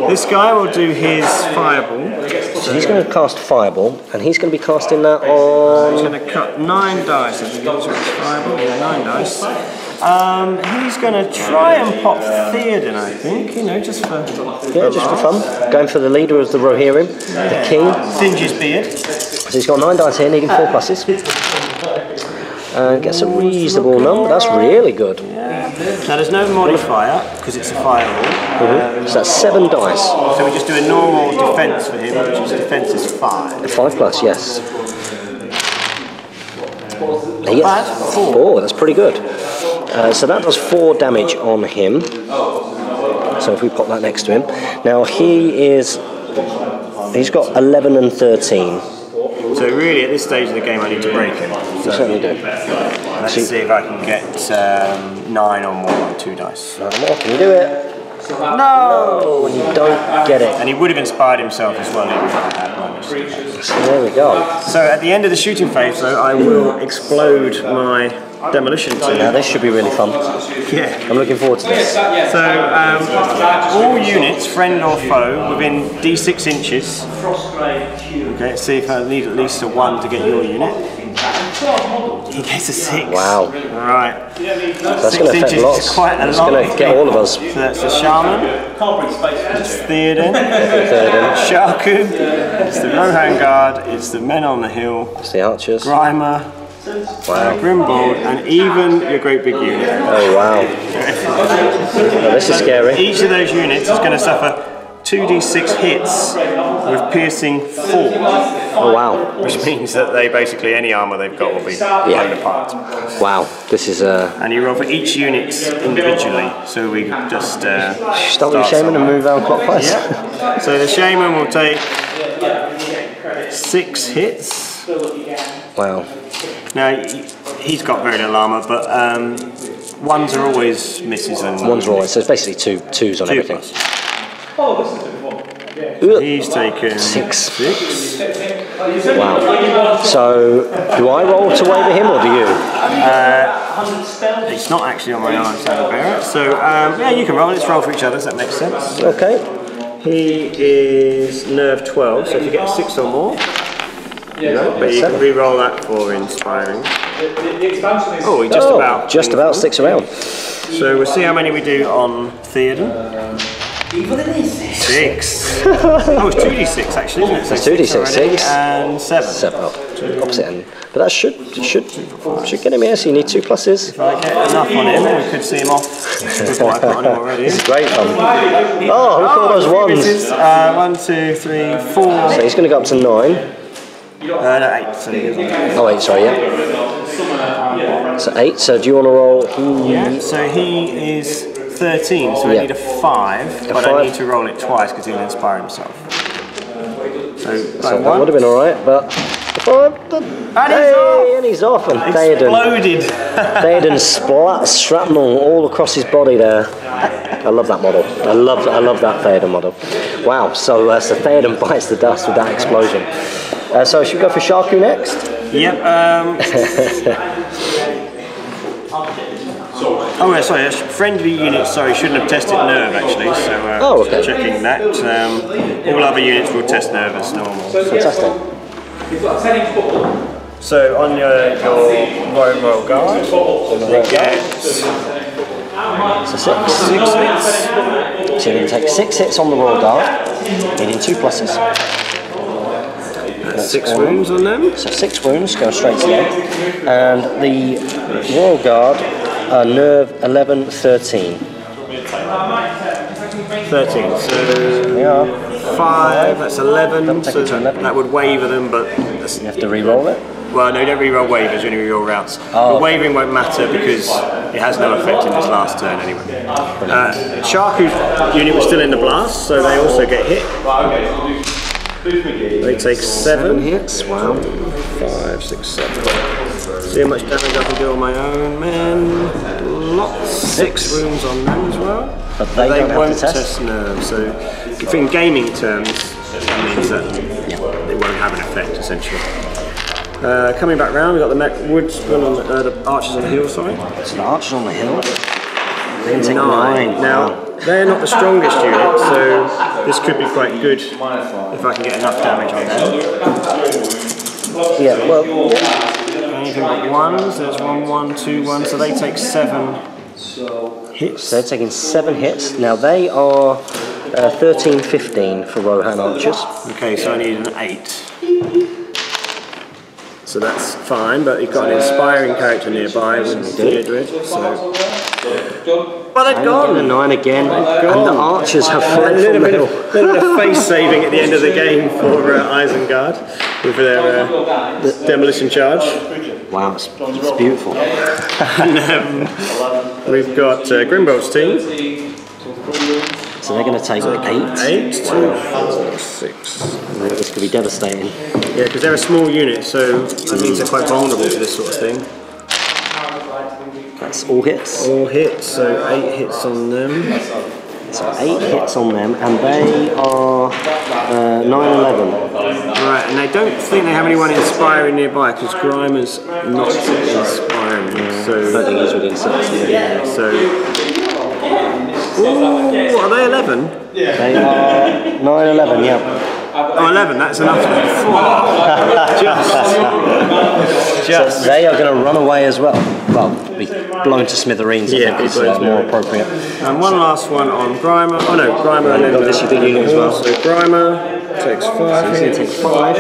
This guy will do his fireball. So he's going to cast fireball, and he's going to be casting that on... He's going to cut 9 dice as he goes with his fireball. Yeah, 9 dice. He's going to try and pop Theoden, I think, you know, just for just for fun. Going for the leader of the Rohirrim, the king. Singe his beard. So he's got 9 dice here, needing 4 pluses. And gets a reasonable number. That's really good. Now there's no modifier because it's a fireball. So that's 7 dice. So we just do a normal defense for him, which is defense is 5. 5 plus, yes. Bad? 4. That's pretty good. So that does 4 damage on him. So if we pop that next to him. Now he's got 11 and 13. So really, at this stage of the game, I need to break him. So You certainly do. let's see if I can get 9 or more on 2 dice. 9 more, can you do it? No! And you don't get it. And he would have inspired himself as well. If I had bonus. So there we go. So at the end of the shooting phase, though, I will explode my demolition team. Now this should be really fun. Yeah. I'm looking forward to this. So all units, friend or foe, within D6 inches. Okay, let's see if I need at least a 1 to get your unit. He gets a 6. Wow. Right. That's going to affect lots. Quite a It's lot. going to get all of us. So that's the Shaman, it's Theoden, Shaku, it's the Rohan Guard, it's the Men on the Hill, It's the archers. Grimer, Grimbold, and even your great big unit. Oh wow. Now, this is scary. Each of those units is going to suffer 2d6 hits with piercing 4. Oh wow. Which means that they basically, any armour they've got will be blown apart. Wow. This is And you roll for each unit individually, so we just start with the shaman and move down clockwise. Yeah. So the shaman will take 6 hits. Wow. Now he's got very little armour, but 1s are always misses and 1's always. So it's basically 2s on 2 everything. plus. He's taken 6. 6. Wow. So do I roll to waver him or do you? It's not actually on my Iron Saber Bearer, so yeah, you can roll. Let's roll for each other. Does that make sense? Okay. He is nerve 12, so if you get a 6 or more, but you can re-roll that for inspiring. Oh, he just about sticks around. So we'll see how many we do on Theoden. 6. Oh, it's 2d6 actually, isn't it? So It's 2d6, 6 and 7. 7. Oh, opposite end. But that should get him here. So you need 2 pluses. If I get enough on him, we could see him off with what I've got on him already. This is great fun. Oh, look at all those 1s. This is 1, 2, 3, 4. So he's going to go up to 9. No, 8. So he goes on. Oh, 8, sorry, yeah. So 8. So do you want to roll? Yeah, so he is 13, so I need a 5, but I need to roll it twice because he'll inspire himself. So that would have been alright, but... And he's off! And exploded! Theoden splat shrapnel all across his body there. I love that model. I love that Theoden model. Wow, so Theoden bites the dust with that explosion. So should we go for Shaku next? Yep. Oh, yeah, sorry, friendly units, sorry, shouldn't have tested nerve actually, so checking that. All other units will test nerve as normal. Fantastic. So on your Royal Guard, you get so 6 hits. So you're going to take 6 hits on the Royal Guard, needing 2 pluses. That's 6 wounds on them. So 6 wounds, go straight to them. And the Royal Guard are nerve 11, 13. 13, so we are. 5, that's 11, so 11. that would waver them, but you have to re-roll it. well, no, you don't re-roll wavers, you only re-roll routes. Oh, but wavering won't matter because it has no effect in this last turn anyway. Sharku's unit was still in the blast, so they also get hit. They take 7 hits. Wow. 5, 6, 7. See how much damage I can do on my own, man. Lots. 6 wounds on them as well. But they won't test nerves, so if in gaming terms, that means that they won't have an effect essentially. Coming back round, we've got the woodsmen on the archers on the hill, sorry. So the archers on the hill. They take 9. Now, they're not the strongest unit, so this could be quite good if I can get enough damage on them. Yeah, well. Anything but 1s, there's 1, 1, 2, 1, so they take 7 hits. So they're taking 7 hits. Now they are 13, 15 for Rohan archers. Okay, so I need an 8. So that's fine, but you've got an inspiring character nearby with Deirdre, so... Well, they've gone! And a 9 again, and the archers have fled from the hill. A little bit of face saving at the end of the game for Isengard with their demolition charge. Wow, it's beautiful. And we've got Grimbolt's team. So they're going to take 8. 8, 2, 4, 6. This could be devastating. Yeah, because they're a small unit, so that means they're quite vulnerable to this sort of thing. That's all hits. All hits, so 8 hits on them. So 8 hits on them, and they are 9, 11. Right, and I don't think they have anyone inspiring nearby because Grimer's not inspiring. Yeah, so I don't think he's within 6. Yeah, so. Ooh, are they 11? They are 9, 11, yeah. Oh, 11, that's enough. Just. So they are going to run away as well. Well, be blown to smithereens, I think is more appropriate. And one last one on Grimer. Oh no, Grimer and then this big unit as well. So Grimer takes 5. So he's going to take 5.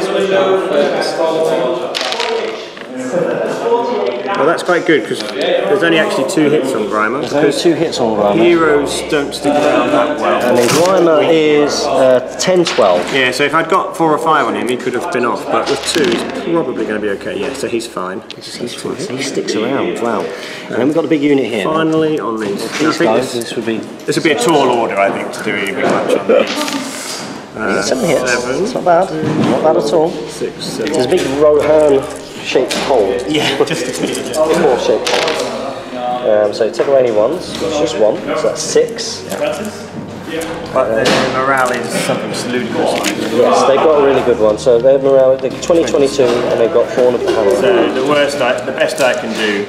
Well, that's quite good because there's only actually 2 hits on Grimer. There's only 2 hits on Grimer. Heroes don't stick around that well. And then Grimer is 10, 12. Yeah, so if I'd got 4 or 5 on him, he could have been off. But with 2, he's probably going to be okay. Yeah, so he's fine. He's fine. So he sticks around. Wow. And then we've got a big unit here. Finally on these. These guys, this would be a tall order, I think, to do anything much on these. 7 hits. 7. It's not bad. Not bad at all. 6, 7. There's a big Rohan shaped hole. Yeah, just a bit. 4 shaped hole. So take away any 1s. It's just 1. So that's 6. But their morale is something ludicrous. Yes, they've got a really good one. So their morale, they're 2022, and they've got 4 of the hammer. So the best I can do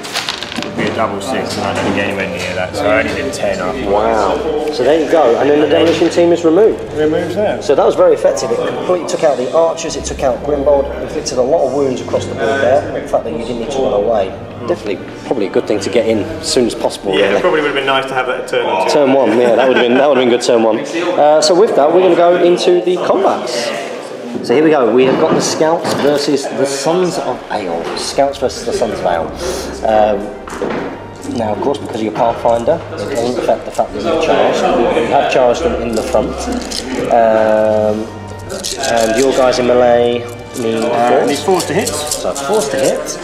would be a double 6, and I don't get anywhere near that. So I only did 10 after. Wow. So there you go. And then the demolition team is removed. Removes them. So that was very effective. It completely took out the archers, it took out Grimbold, inflicted a lot of wounds across the board there. The fact that you didn't need to run away. Definitely, probably a good thing to get in as soon as possible. Yeah, really. it probably would have been nice to have that at turn 1. Turn 1, yeah, that would have been good turn 1. So with that, we're going to go into the combats. So here we go. We have got the Scouts versus the Sons of Ale. Scouts versus the Sons of Ale. Now, of course, because you're Pathfinder, it doesn't affect the fact that you've charged. You have charged them in the front. And your guys in melee need 4. Need 4 to hit. So 4 to hit.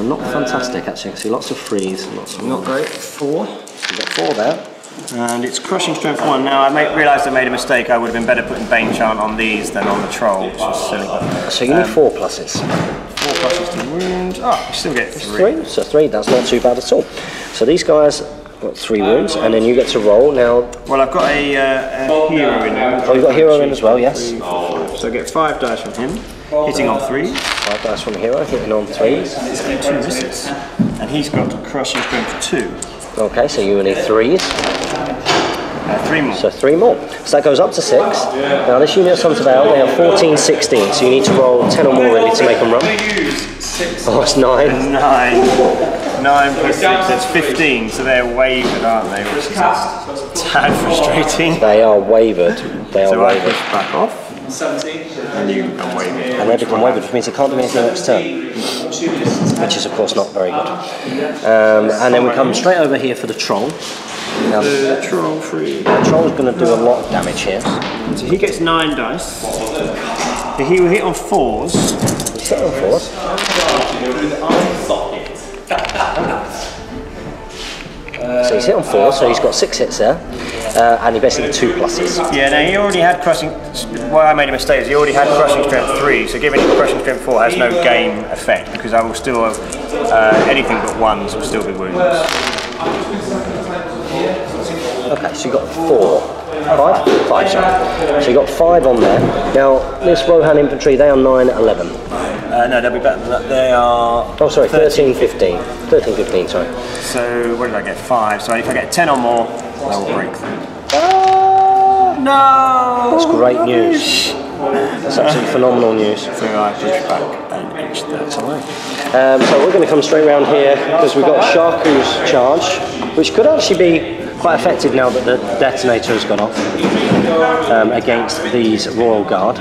Not fantastic, actually. See, lots of 3s. Lots of not great. 4. So you've got 4 there. And it's crushing strength 1. Now I realised I made a mistake. I would have been better putting Bane Chant on these than on the troll, which was silly. So you need 4 pluses. 4 pluses to wound. Oh, you still get 3. 3. So 3. That's not too bad at all. So these guys got 3 wounds, and then you get to roll now. Well, I've got a hero in there. Oh, you've got a hero in as well. Yes. 3, 4. So I get 5 dice from him, hitting on 3. 5 dice from the hero, hitting on 3s. 2 misses, and he's got a crushing strength 2. Okay, so you need 3s. 3 more. So 3 more. So that goes up to 6. Now this unit of Sons of Ale, they have 14, 16. So you need to roll 10 or more really to make them run. Oh, it's 9. 9 plus 6, that's 15. So they're wavered, aren't they? Which is a tad frustrating. They are wavered. They are so wavered. I push back off. 17. And you become wavered. And they become wavered, which means they can't do anything next turn. Which is of course not very good. And then we come straight over here for the Troll. Now, the Troll free. The Troll's going to do a lot of damage here. So he gets 9 dice. He will hit on 4s. He's hit on 4s. So he's hit on 4, so he's got 6 hits there, and he basically 2 pluses. Yeah, no, he already had crushing. Why I made a mistake is he already had crushing strength 3, so giving him crushing strength 4 has no game effect because I will still have anything but 1s will still be wounds. Okay, so you got 4. 5? 5, sorry. So you got 5 on there. Now, this Rohan infantry, they are 9, 11. No, they'll be better than that. They are... Oh, sorry, 13, 15. 13, 15, sorry. So, what did I get? 5. So if I get 10 or more, I will break them. Oh, no! That's great news. That's absolutely phenomenal news. So I push back and inch that away. So we're going to come straight around here because we've got Sharku's charge, which could actually be quite effective now that the detonator has gone off against these Royal Guard.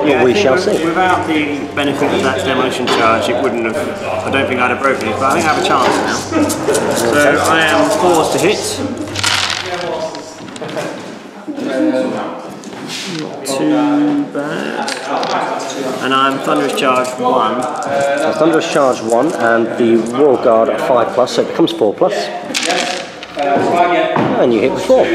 Yeah, we shall see. Without the benefit of that demolition charge, it wouldn't have. I don't think I'd have broken it, but I think I have a chance now. So I am forced to hit. Not too bad. And I'm Thunderous Charge 1. So Thunderous Charge 1, and the Royal Guard are 5+, so it becomes 4+. And you hit with 4.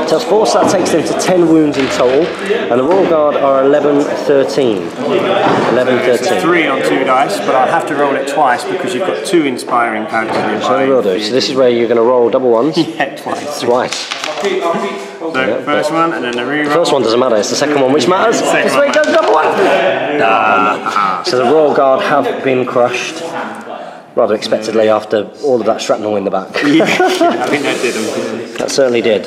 Tells 4, so that takes them to 10 wounds in total. And the Royal Guard are 11, 13. 11, 13. 3 on 2 dice, but I'll have to roll it twice because you've got 2 inspiring characters nearby. So we will do. So this is where you're going to roll double ones. Yeah, twice. Twice. So first one, and then the reroll. First one doesn't matter, it's the second one which matters. This way goes double one. So the Royal Guard have been crushed. Rather expectedly after all of that shrapnel in the back. Yeah, I think that did them. That certainly did.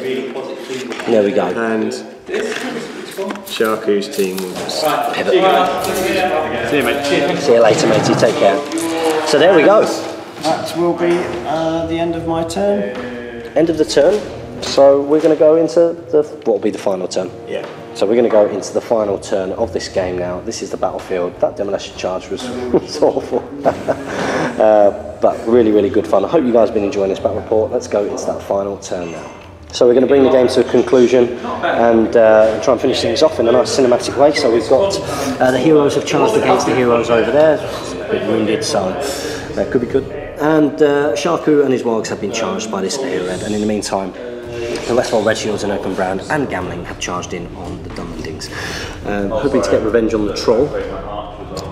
There we go. And Sharku's team will just pivot. See you, mate. See you later, matey. Take care. So there we go. That will be the end of my turn. End of the turn. So we're going to go into what will be the final turn. Yeah. So we're going to go into the final turn of this game now. This is the battlefield. That demolition charge was awful. But really, really good fun. I hope you guys have been enjoying this battle report. Let's go into that final turn now. So we're going to bring the game to a conclusion and try and finish things off in a nice cinematic way. So we've got the heroes have charged against the heroes over there. A bit wounded, so that could be good. And Sharku and his wargs have been charged by this Airred. And in the meantime, the Westfold Red Shields and Open Brand and Gamling have charged in on the Dunlendings. Hoping to get revenge on the Troll.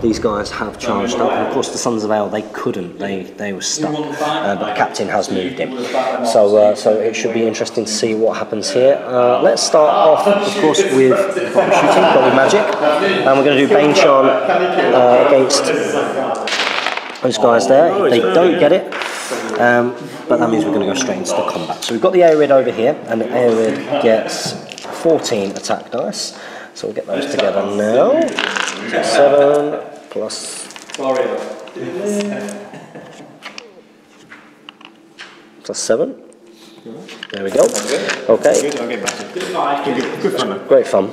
These guys have charged up, and of course the Sons of Ale, they couldn't, they were stuck, but the captain has moved in. So it should be interesting to see what happens here. Let's start off, of course, with shooting, but with magic, and we're going to do Bane Charm against those guys there. They don't get it. But that means we're going to go straight into the combat. So we've got the Arid over here, and the Arid gets 14 attack dice. So we'll get those together now. So 7 plus... plus 7. There we go. Okay. Great fun.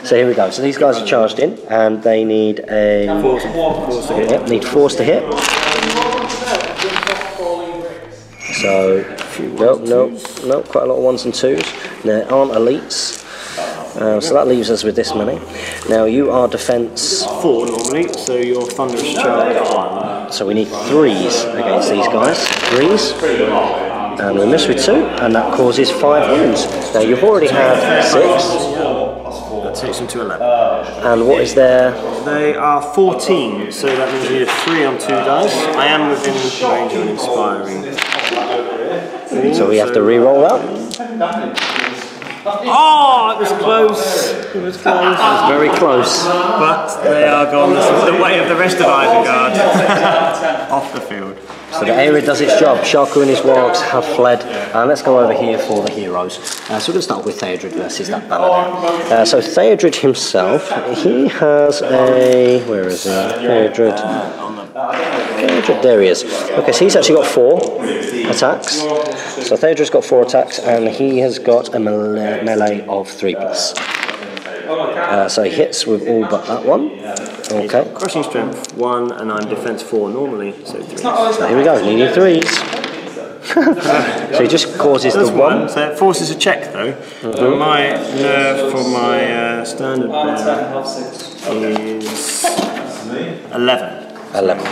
So here we go. So these guys are charged in, and they need a force to hit. Yep, need force to hit. So no, quite a lot of 1s and 2s. There aren't elites. So that leaves us with this many. Now you are defence 4 normally, so you're Thunderous Charge 1. So we need 3s against these guys. 3s. And we miss with 2, and that causes 5 wounds. Now you've already had 6. That takes them to 11. And what is there? They are 14, so that means you need a 3 on 2 dice. I am within range of an inspiring. So we have to re-roll that. Oh, it was close. It was close. It was very close. But they are gone the way of the rest of Isengard. Off the field. So the Arid does its job. Sharku and his wargs have fled. And let's go over here for the heroes. So we're going to start with Theodred versus that banner. So Theodred himself, he has a... Where is he? Theodred. There he is. Okay, so he's actually got 4 attacks. So Theodred's got 4 attacks, and he has got a melee of 3+. So he hits with all but that one. Okay. Crushing Strength 1, and I'm Defense 4 normally, so 3. So here we go, needing 3s. So he just causes the 1. So it forces a check though. My nerve for my standard bearer is 11. 11. A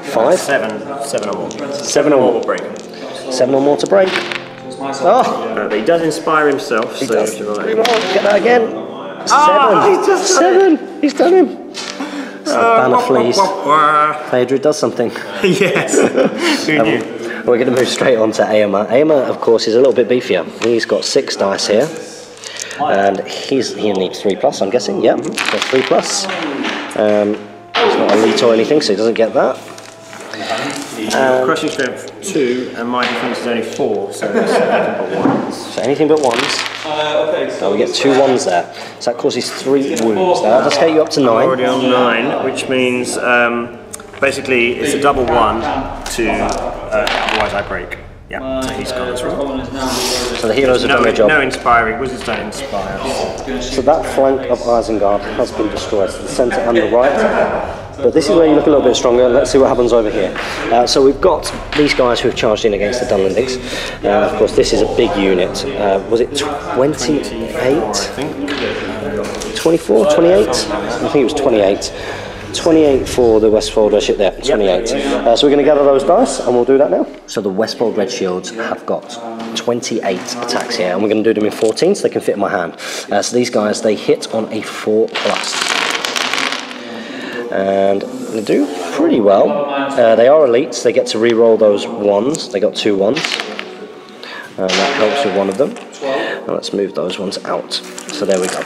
5? 7 or more. 7 or more. Break. 7 or more to break. Oh! But he does inspire himself, He so does. if Get that again. 7. He's just 7. He's done him. So banner flees. Phaedra does something. Yes. Who knew? We're going to move straight on to Aomer. Aomer, of course, is a little bit beefier. He's got 6 dice here. And he needs 3+, I'm guessing. Yep, he's got 3+. He's not elite or anything, so he doesn't get that. Crushing strength 2, and my defense is only 4, so it's anything but 1s. So anything but 1s. So we get 2 1s there. So that causes 3 wounds. Now that'll get you up to 9. I'm already on 9, which means basically it's a double 1 to otherwise I break. Yeah, so he's gone as well. So the heroes have done their job. No inspiring, wizards don't inspire. So that flank of Isengard has been destroyed, so the centre and the right. But this is where you look a little bit stronger. Let's see what happens over here. So we've got these guys who have charged in against the Dunlendings. Of course, this is a big unit. Was it 28? 24? 28? I think it was 28. 28 for the Westfold Red Shield there, 28. So we're going to gather those dice and we'll do that now. So the Westfold Red Shields have got 28 attacks here and we're going to do them in 14 so they can fit in my hand. So these guys, they hit on a 4+. And they do pretty well. They are elites, they get to re-roll those 1s. They got 2 1s. And that helps with one of them. Now let's move those ones out. So there we go.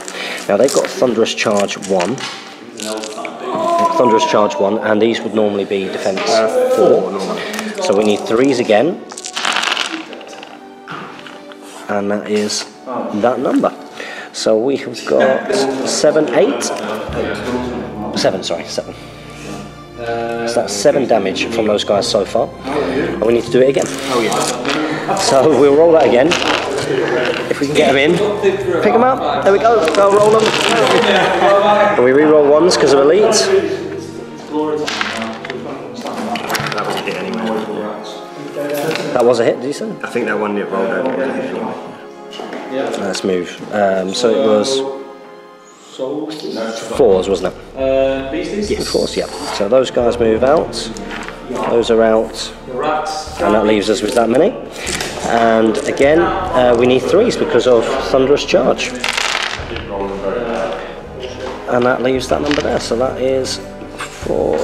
Now they've got Thunderous Charge 1. Thunderous Charge 1, and these would normally be defense 4. So we need 3s again. And that is that number. So we have got 7, 8. 7, sorry, 7. So that's 7 damage from those guys so far. And we need to do it again. Oh yeah. So we'll roll that again. If we can get them in. Pick them up. There we go. Go roll them. And we re-roll 1s because of elite. That was a hit anyway. That was a hit, did you say? I think that one that rolled over was a hit anyway. Let's move. So it was 4s, wasn't it? Yes. 4s, yeah. So those guys move out. Those are out. And that leaves us with that many. And again, we need 3s because of Thunderous Charge. And that leaves that number there. So that is 4,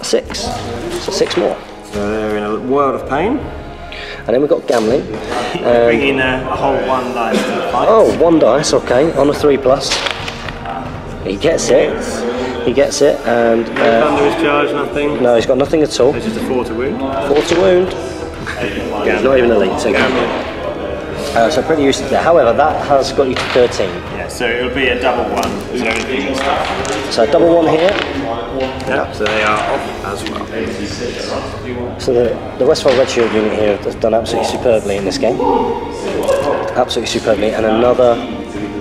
6. So 6 more. So they're in a world of pain. And then we've got Gambling. Bring in a whole 1 dice to the fight. Oh, 1 dice, okay, on a 3+. He gets it. He gets it, and Thunderous Charge, nothing. no, he's got nothing at all. It's just a 4 to wound. 4 to wound. He's not even elite. So pretty useless there. However, that has got you to 13. Yeah, so it'll be a double 1. Is there anything and stuff? So double 1 here. Yeah, so they are off as well. So the Westfold Red Shield unit here has done absolutely superbly in this game. Absolutely superbly, and another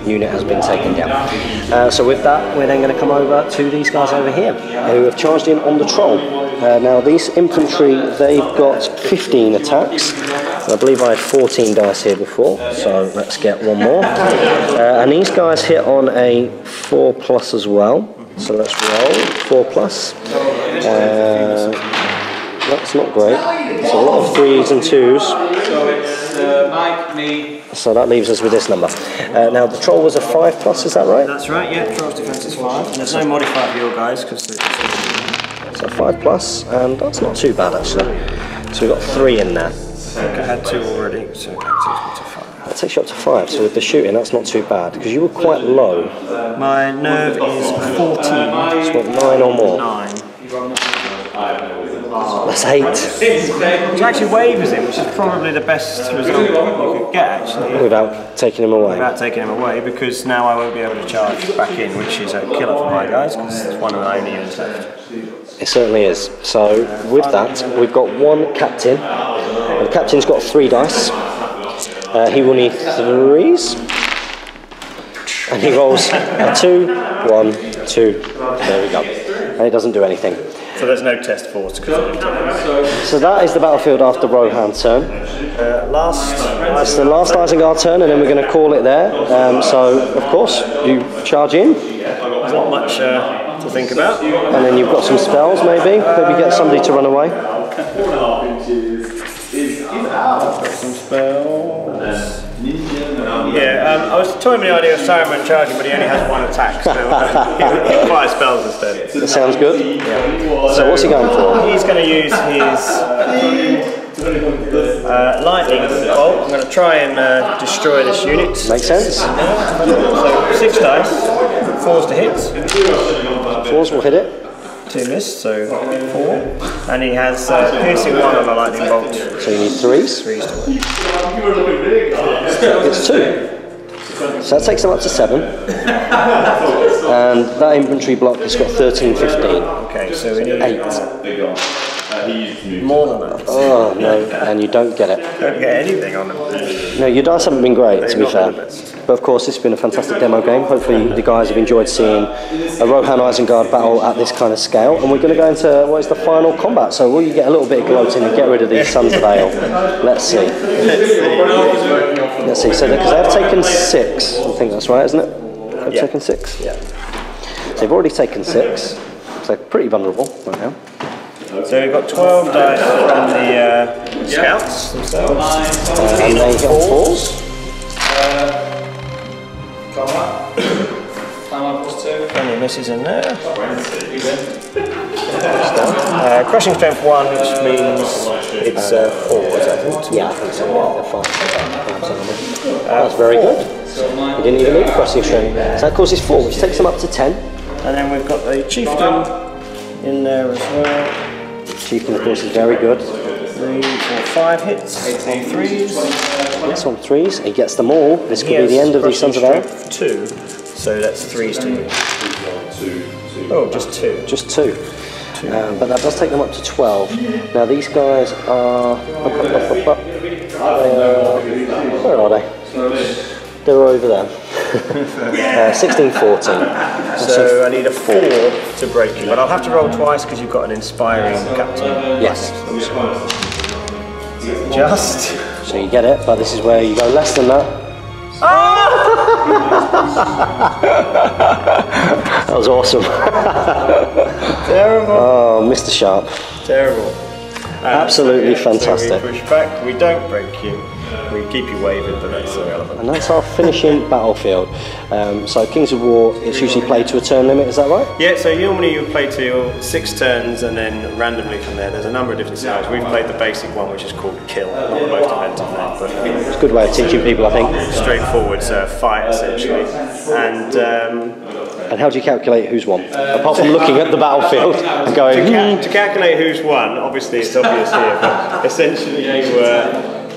unit has been taken down. So with that, we're then going to come over to these guys over here, who have charged in on the Troll. Now these infantry, they've got 15 attacks. I believe I had 14 dice here before, so let's get 1 more. And these guys hit on a 4+ as well. So let's roll 4+. That's not great. It's a lot of 3s and 2s. So that leaves us with this number. Now the Troll was a 5+, is that right? That's right, yeah, Troll's defense is 5. And there's no modifier for your guys because they're just... So 5+, and that's not too bad actually. So we've got 3 in there. I had 2 already, so that takes me to 5. That takes you up to 5, so with the shooting that's not too bad, because you were quite low. My nerve is 14. So what, 9 or more? 9. That's 8. Which actually wavers him, which is probably the best result you could get actually. Without taking him away. Without taking him away, because now I won't be able to charge back in, which is a killer for my guys, because it's one of the only units left. It certainly is. So with that, we've got 1 captain. And the captain's got 3 dice. He will need 3s. And he rolls a 2, 1, 2. There we go. And it doesn't do anything. So there's no test force because of the So that is the battlefield after Rohan's turn. It's the last Isengard turn, and then we're going to call it there. So, of course, you charge in. There's not much to think about. And then you've got some spells, maybe get somebody to run away. Some spells. Yeah, I was toying with the idea of Saruman charging, but he only has one attack, so he fire spells instead. That sounds good. Yeah. So what's he going for? He's going to use his lightning bolt. I'm going to try and destroy this unit. Makes sense. So 6 dice, 4s to hit. 4s will hit it. 2 miss, so 4. And he has piercing 1 on a lightning bolt. So you need 3s. 3s to hit. It's 2. So that takes them up to 7. And that infantry block has got 13, 15. Okay, so we need 8. More than that. Oh no, and you don't get it. Don't get anything on them. No, your dice haven't been great, to be fair. But of course, this has been a fantastic demo game. Hopefully the guys have enjoyed seeing a Rohan Isengard battle at this kind of scale. And we're going to go into what is the final combat. So will you get a little bit of gloating and get rid of these Sons of Ale? Let's see. Let's see. So because they have taken 6, I think that's right, isn't it? They've taken 6. Yeah. So they've already taken 6. So they're pretty vulnerable right now. So we've got 12 dice from the scouts themselves. And they hit 4s. Any misses in there. Crushing strength 1, which means it's 4s, I think. Yeah, I think so. Yeah, they're 5. That's very good. You didn't even need crushing strength. So that causes 4, which takes them up to 10. And then we've got the chieftain in there as well. Chieftain, of course, is very good. 3, 4, 5 hits on 3s. Hits on 3s. He gets them all. This could be the end of these Sons of Ale. 2, so that's 3s to hit. Oh, just 2. Just 2. But that does take them up to 12. Now these guys are... where are they? They're over there. 16, 14. So I need a 4 to break you, but I'll have to roll twice because you've got an inspiring captain. Yes. Just. So you get it, but this is where you go less than that. That was awesome. Terrible. Oh, Mr. Sharp. Terrible. Absolutely fantastic. So we push back, we don't break you. We keep you wavered, but that's irrelevant. And that's our finishing battlefield. So Kings of War, it's usually played to a turn limit, is that right? Yeah, so normally you play to your 6 turns and then randomly from there. There's a number of different scenarios. We've played the basic one, which is called Kill, not the most inventive name, but it's a good way of teaching people, I think. Straightforward fight, essentially. And how do you calculate who's won? Apart from looking at the battlefield and going... To calculate who's won, obviously it's obvious here, but essentially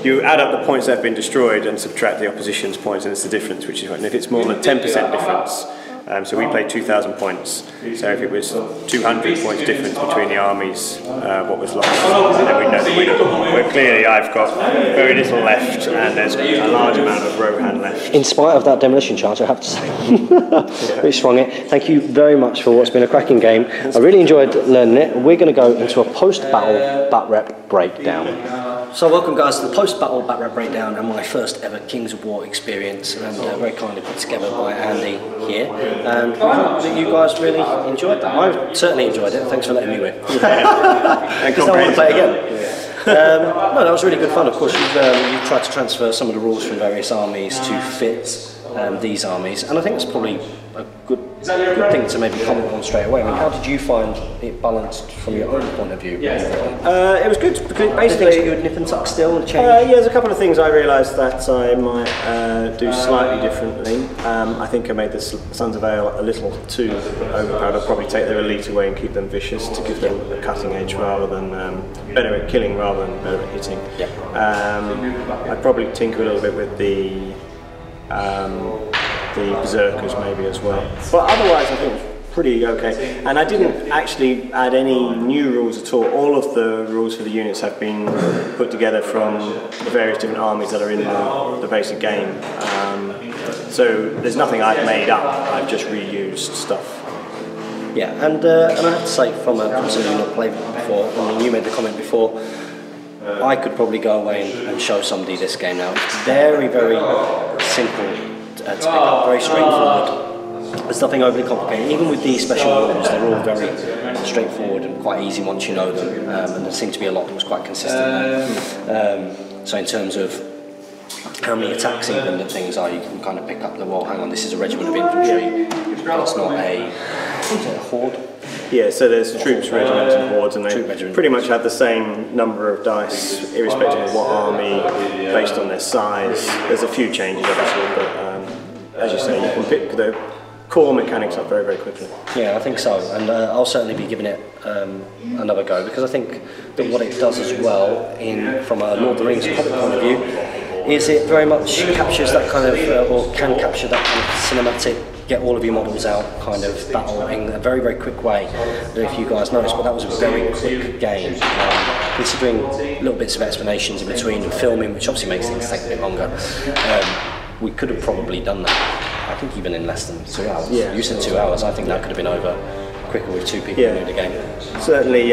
you add up the points that have been destroyed and subtract the opposition's points, and it's the difference, which is right. And if it's more than 10% difference, so we played 2,000 points. So if it was 200 points difference between the armies, what was lost, then we know the winner. But clearly I've got very little left, and there's a large amount of Rohan left. In spite of that demolition charge, I have to say. Really swung it. Thank you very much for what's been a cracking game. I really enjoyed learning it. We're going to go into a post-battle bat-rep breakdown. So welcome guys to the post-battle bat-rep breakdown and my first ever Kings of War experience, and very kindly put together by Andy here. And I hope that you guys really enjoyed that. I certainly enjoyed it. Thanks for letting me win. Because I want to play again. No, that was really good fun. Of course, you've tried to transfer some of the rules from various armies to fit these armies, and I think that's probably a good thing to maybe comment on straight away. I mean, how did you find it balanced from your own point of view? It was good because basically you would nip and tuck still and change. Yeah, there's a couple of things I realised that I might do slightly differently. I think I made the Sons of Ale a little too overpowered. I'd probably take their elite away and keep them vicious to give them a cutting edge rather than better at killing rather than better at hitting. I'd probably tinker a little bit with the berserkers maybe as well, but otherwise I think it was pretty okay. And I didn't actually add any new rules at all. All of the rules for the units have been put together from the various different armies that are in the basic game, so there's nothing I've made up. I've just reused stuff. Yeah, and I have to say, from somebody who's not played before, I mean, you made the comment before, I could probably go away and show somebody this game now. It's very, very simple to pick up, very straightforward. There's nothing overly complicated. Even with these special rules, they're all very straightforward and quite easy once you know them. And there seemed to be a lot that was quite consistent. So in terms of how many attacks even that things are, you can kind of pick up the, well, hang on, this is a regiment of infantry. It's not a horde. Yeah, so there's troops, regiments and hordes, and they pretty much have the same number of dice, irrespective of what army, based on their size. There's a few changes, obviously, but as you say, you can pick the core mechanics up very, very quickly. Yeah, I think so, and I'll certainly be giving it another go, because I think that what it does as well, from a Lord of the Rings Hobbit point of view, is it very much captures that kind of, or can capture that kind of cinematic, get all of your models out kind of battle in a very, very quick way. I don't know if you guys noticed, but that was a very quick game. Considering little bits of explanations in between and filming, which obviously makes things take a bit longer, we could have probably done that, I think, even in less than 2 hours. Yeah. You said 2 hours, I think that could have been over quicker with 2 people who knew the game. Certainly,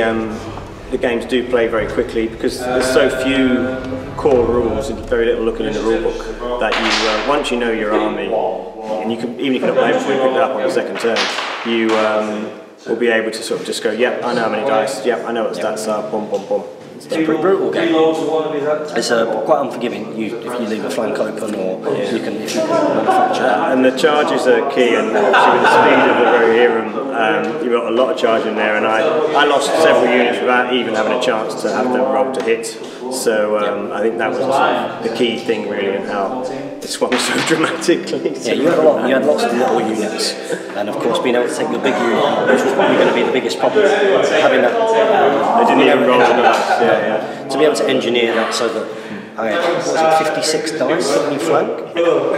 the games do play very quickly because there's so few core rules and very little looking in the rulebook that you, once you know your army, and you can, even if you're not playing before you pick it up on the second turn, you will be able to sort of just go, yep, I know how many dice, yep, I know what stats are, boom, boom, boom. It's a pretty brutal game. It's quite unforgiving if you leave a flank open, or if you can manufacture that. And the charges are key, and obviously with the speed of the Rohirrim, you've got a lot of charge in there, and I lost several units without even having a chance to have them roll to hit. So I think that was the key thing really, and how it swung so dramatically. Yeah, you had lots of little units, and of course being able to take the big unit out, which was probably going to be the biggest problem, having that. They didn't even roll enough. Yeah. To be able to engineer that so that I had, what was it, 56 dice on your flank, you know,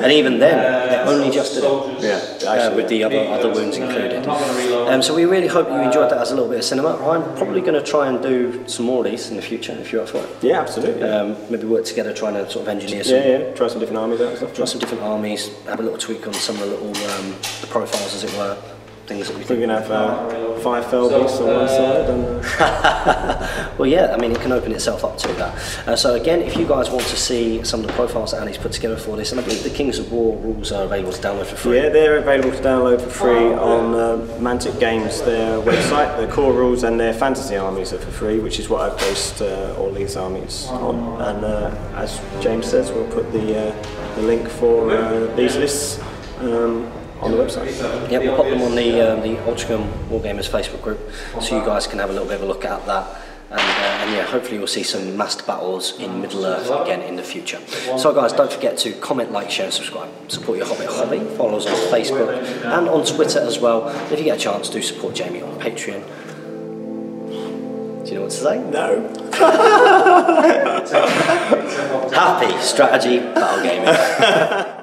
and even then they only just did it, with the other wounds included. So we really hope you enjoyed that as a little bit of cinema. I'm probably going to try and do some more of these in the future if you're up for it. Yeah, absolutely. Maybe work together trying to sort of engineer some. Yeah. Try some different armies out and stuff. Try some different armies. Have a little tweak on some of the little the profiles, as it were. Things that we think we're going to have 5 fell beasts on one side. And, well, yeah, I mean, it can open itself up to that. So again, if you guys want to see some of the profiles that Andy's put together for this, and I believe the Kings of War rules are available to download for free. Yeah, they're available to download for free on Mantic Games, their website. Their core rules and their fantasy armies are for free, which is what I've based all these armies on. And as James says, we'll put the link for these lists on the website. Yeah, we'll pop them on the Altrincham Wargamers Facebook group, so you guys can have a little bit of a look at that. And yeah, hopefully you'll see some massed battles in Middle Earth again in the future. So guys, don't forget to comment, like, share and subscribe. Support your Hobbit hobby. Follow us on Facebook and on Twitter as well. And if you get a chance, do support Jamie on Patreon. Do you know what to say? No. Happy strategy battle gaming.